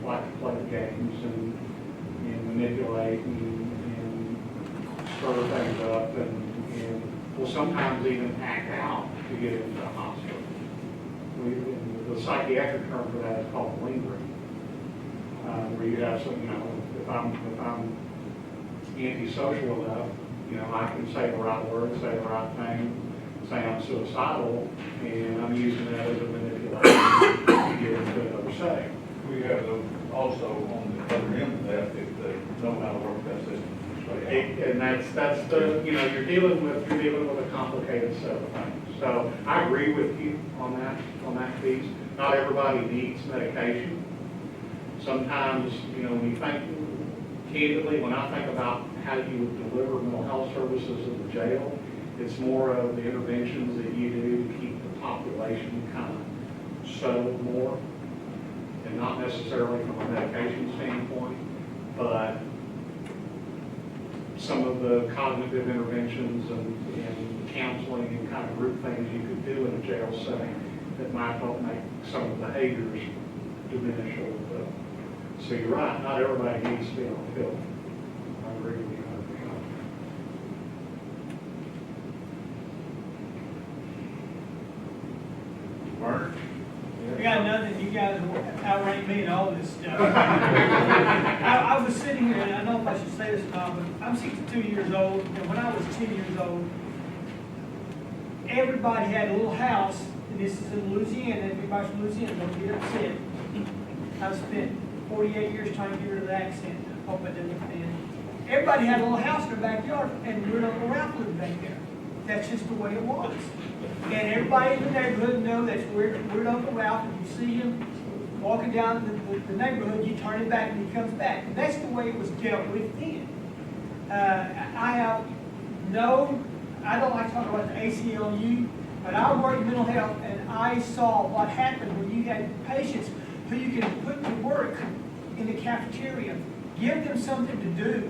like to play the games and manipulate and stir things up and will sometimes even act out to get into the hospital. The psychiatric term for that is called lingering, where you have some, you know, if I'm antisocial enough, you know, I can say the right words, say the right thing, say I'm suicidal, and I'm using that as a manipulation to get into another setting. We have those also on the other end of that, if they know how to work that system. And that's the, you know, you're dealing with a complicated set of things. So I agree with you on that piece. Not everybody needs medication. Sometimes, you know, when you think, candidly, when I think about how you would deliver mental health services in the jail, it's more of the interventions that you do to keep the population kind of settled more, and not necessarily from a medication standpoint, but some of the cognitive interventions and counseling and kind of group things you could do in a jail setting that might help make some of the behaviors diminish a little bit. So you're right, not everybody needs to be on the pill. I agree with you 100%. Mark? I got nothing, you guys outrank me in all this stuff. I was sitting here, and I don't know if I should say this or not, but I'm 62 years old, and when I was 10 years old, everybody had a little house, and this is in Louisiana, everybody from Louisiana, don't get upset. I've spent 48 years trying to get rid of the accent, hope I didn't offend. Everybody had a little house in their backyard, and weird Uncle Ralph lived back there. That's just the way it was. And everybody in the neighborhood knows that's weird Uncle Ralph. If you see him walking down the neighborhood, you turn him back and he comes back. And that's the way it was dealt with then. I don't like to talk about the ACLU, but I work in mental health, and I saw what happened when you had patients who you can put to work in the cafeteria, give them something to do,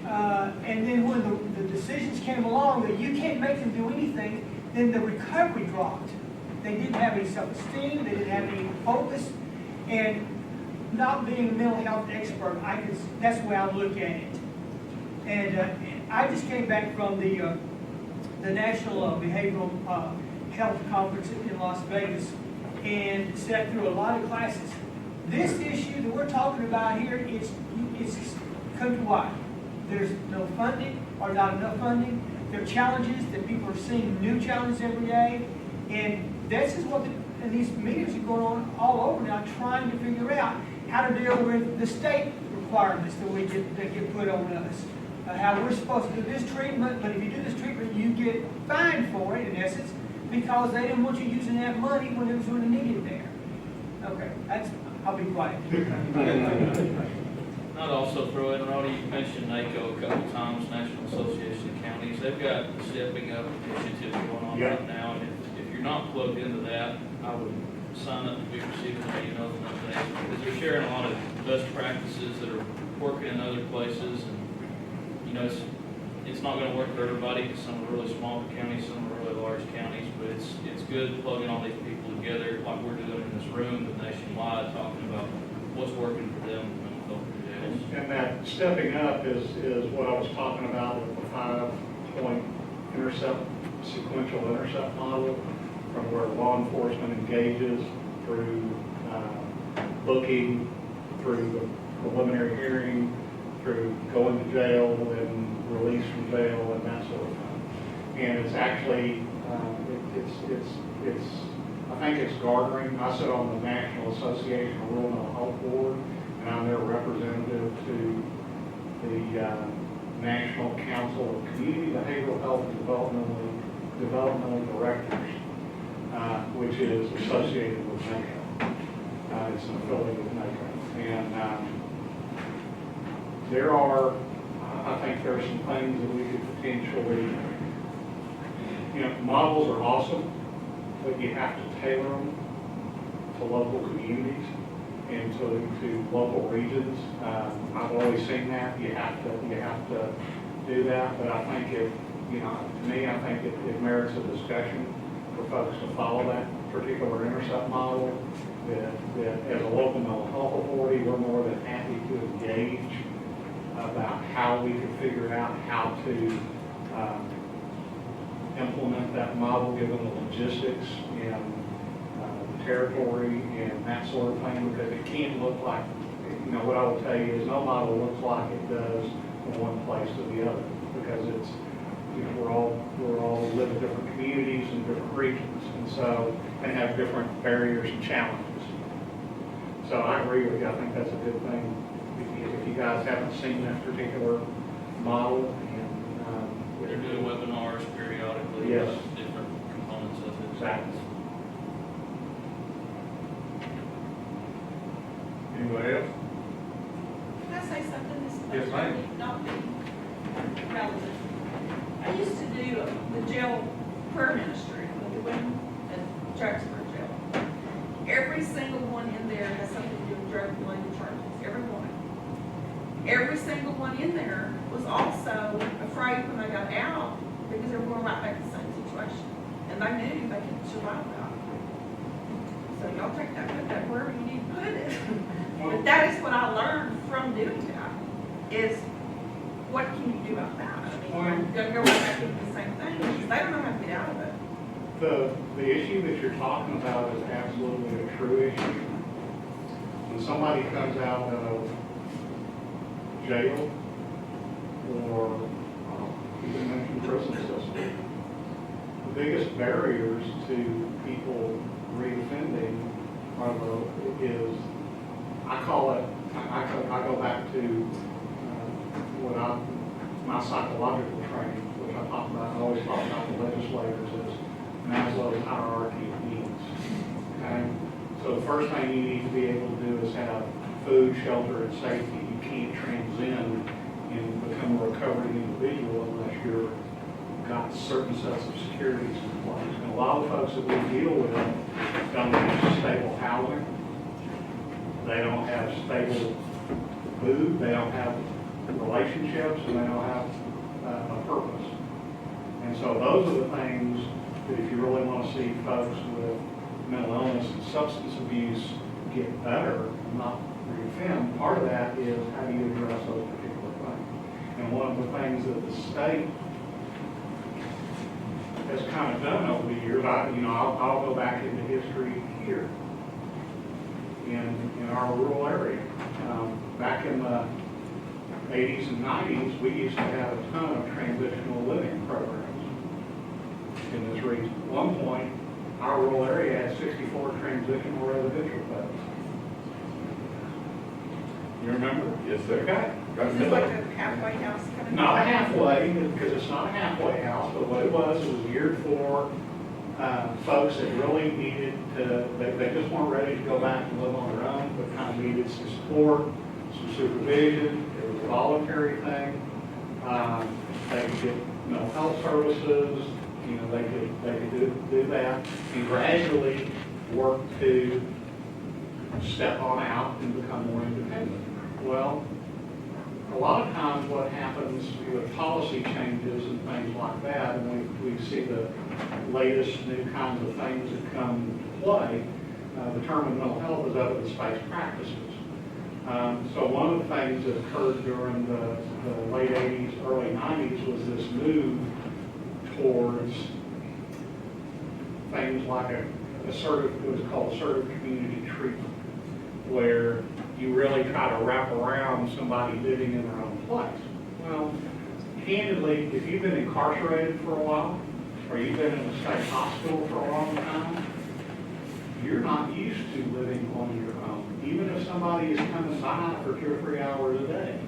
and then when the decisions came along that you can't make them do anything, then the recovery dropped. They didn't have any self-esteem, they didn't have any focus, and not being a mental health expert, that's the way I look at it. And I just came back from the National Behavioral Health Conference in Las Vegas and sat through a lot of classes. This issue that we're talking about here is countrywide. There's no funding or not enough funding. There are challenges that people are seeing, new challenges every day. And this is what and these meetings are going on all over now, trying to figure out how to deal with the state requirements that get put on us. How we're supposed to do this treatment, but if you do this treatment, you get fined for it, in essence, because they didn't want you using that money when it was really needed there. Okay, I'll be quiet. I'd also throw in, Roddy, you mentioned NACO a couple times, National Association of Counties. They've got a Stepping Up initiative going on right now, and if you're not plugged into that, I would sign up to be receiving any updates, because they're sharing a lot of best practices that are working in other places, and you know, It's not gonna work for everybody, because some are really small counties, some are really large counties, but it's good plugging all these people together, like we're doing in this room, but nationwide, talking about what's working for them in mental health jails. And that stepping up is what I was talking about with the 5-point sequential intercept model, from where law enforcement engages through booking, through the preliminary hearing, through going to jail and release from jail and that sort of thing. And it's actually, I think it's garnering. I sit on the National Association of Rural Mental Health Board, and I'm their representative to the National Council of Community Behavioral Health and Developmental Directors, which is associated with NACO. It's an affiliate with NACO. And I think there are some things that we could potentially, models are awesome, but you have to tailor them to local communities and to local regions. I've always seen that. You have to do that, but I think to me, I think it merits a discussion for folks to follow that particular intercept model. That as a local mental health authority, we're more than happy to engage about how we can figure out how to implement that model, given the logistics and the territory and that sort of thing, because it can't look like, what I will tell you is no model looks like it does from one place to the other, because it's, we're all live in different communities and different regions, and so they have different barriers and challenges. So I agree with you. I think that's a good thing. If you guys haven't seen that particular model, and They're doing webinars periodically. Yes. About different components of it. Exactly. Anybody else? Can I say something? This Yes, ma'am. not be relevant. I used to do the jail prayer ministry with the women at Jacksonville Jail. Every single one in there has something to do with drug-related charges, every one. Every single one in there was also afraid when they got out, because they were going right back to the same situation. And they knew they couldn't survive that. So y'all take that, put that wherever you need to put it. But that is what I learned from doing that, is what can you do about that? I mean, you're gonna go right back into the same thing, because they don't know how to get out of it. The issue that you're talking about is absolutely a true issue. When somebody comes out of jail, or you can mention prison system, the biggest barriers to people reoffending is, I call it, I go back to my psychological training, which I talk about, I always talk about the legislators as Maslow's hierarchy of needs. Okay? So the first thing you need to be able to do is have food, shelter, and safety. You can't transcend and become a recovering individual unless you've got certain sets of securities in place. And a lot of folks that we deal with don't have stable housing. They don't have stable food. They don't have relationships, and they don't have a purpose. And so those are the things that if you really want to see folks with mental illness and substance abuse get better, not reoffend, part of that is how do you address those particular things. And one of the things that the state has kind of done over the years, I'll go back into history here in our rural area. Back in the 80s and 90s, we used to have a ton of transitional living programs in this region. At one point, our rural area had 64 transitional residential beds. You remember? Yes, sir. Okay. Is it like a halfway house kind of? Not a halfway, because it's not a halfway house, but what it was geared for folks that really needed to, they just weren't ready to go back and live on their own, but kind of needed some support, some supervision. It was a voluntary thing. They could get mental health services, they could do that, and gradually work to step on out and become more independent. Well, a lot of times what happens with policy changes and things like that, and we see the latest new kinds of things that come into play, the term of mental health is evidence-based practices. So one of the things that occurred during the late 80s, early 90s was this move towards things like it was called assertive community treatment, where you really try to wrap around somebody living in their own place. Well, candidly, if you've been incarcerated for a while, or you've been in a state hospital for a long time, you're not used to living on your own. Even if somebody is coming by for 2 or 3 hours a day,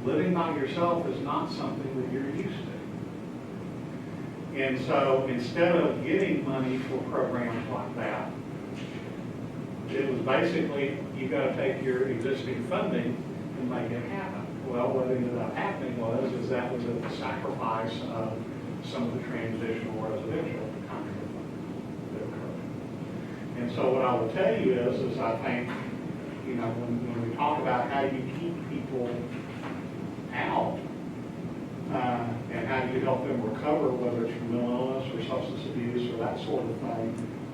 living by yourself is not something that you're used to. And so instead of getting money for programs like that, it was basically, you got to take your existing funding and make it happen. Well, what ended up happening is that was at the sacrifice of some of the transitional residential kind of that occurred. And so what I will tell you is I think, when we talk about how you keep people out, and how do you help them recover, whether it's from mental illness or substance abuse or that sort of thing,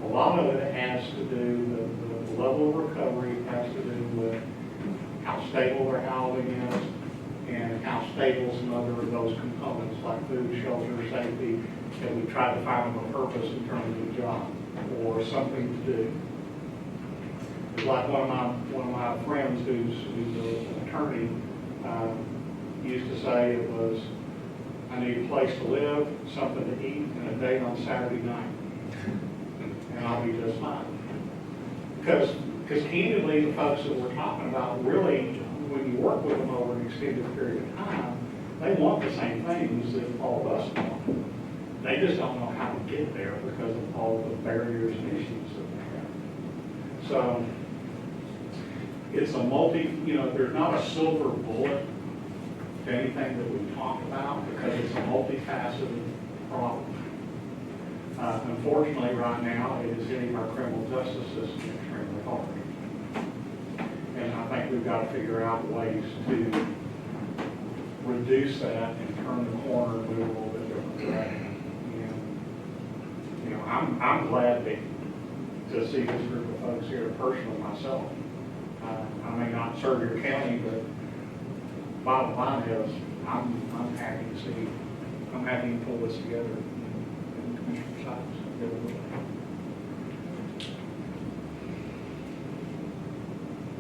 a lot of it has to do, the level of recovery has to do with how stable their housing is and how stable some other of those components like food, shelter, safety, that we try to find them a purpose in terms of a job or something to do. It's like one of my friends who's an attorney used to say it was, I need a place to live, something to eat, and a date on Saturday night. And I'll be just fine. Because candidly, the folks that we're talking about, really, when you work with them over an extended period of time, they want the same things that all of us want. They just don't know how to get there because of all the barriers and issues that they have. So it's a there's not a silver bullet to anything that we talk about because it's a multifaceted problem. Unfortunately, right now, it is hitting our criminal justice system extremely hard. And I think we've got to figure out ways to reduce that and turn the corner and move a little bit different direction. And, I'm glad to see this group of folks here personally myself. I may not serve your county, but bottom line is, I'm happy to pull this together in Commissioner Sykes.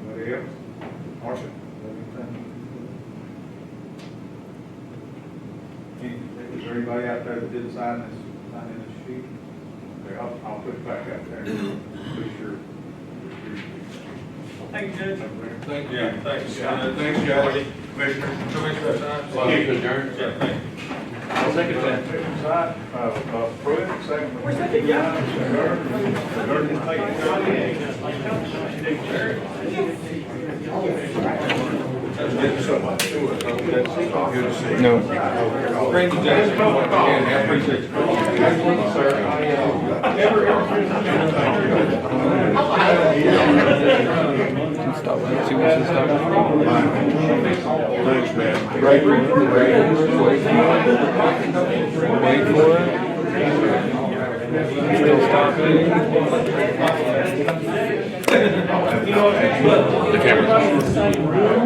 Anybody else? Marcia? Is there anybody out there that didn't sign in this sheet? Okay, I'll put it back out there. Be sure. Thank you, Judge. Thank you. Thanks, Thanks, Judge. Commissioner. Yeah, thank you. I'll second that. Pruitt, second. We're second, yeah. Thank you so much. Good to see you. No. Thank you, Jason. Again, I appreciate you. Stop. See what's in stock. Thanks, man. Wait for it. Still stopping. The camera's on.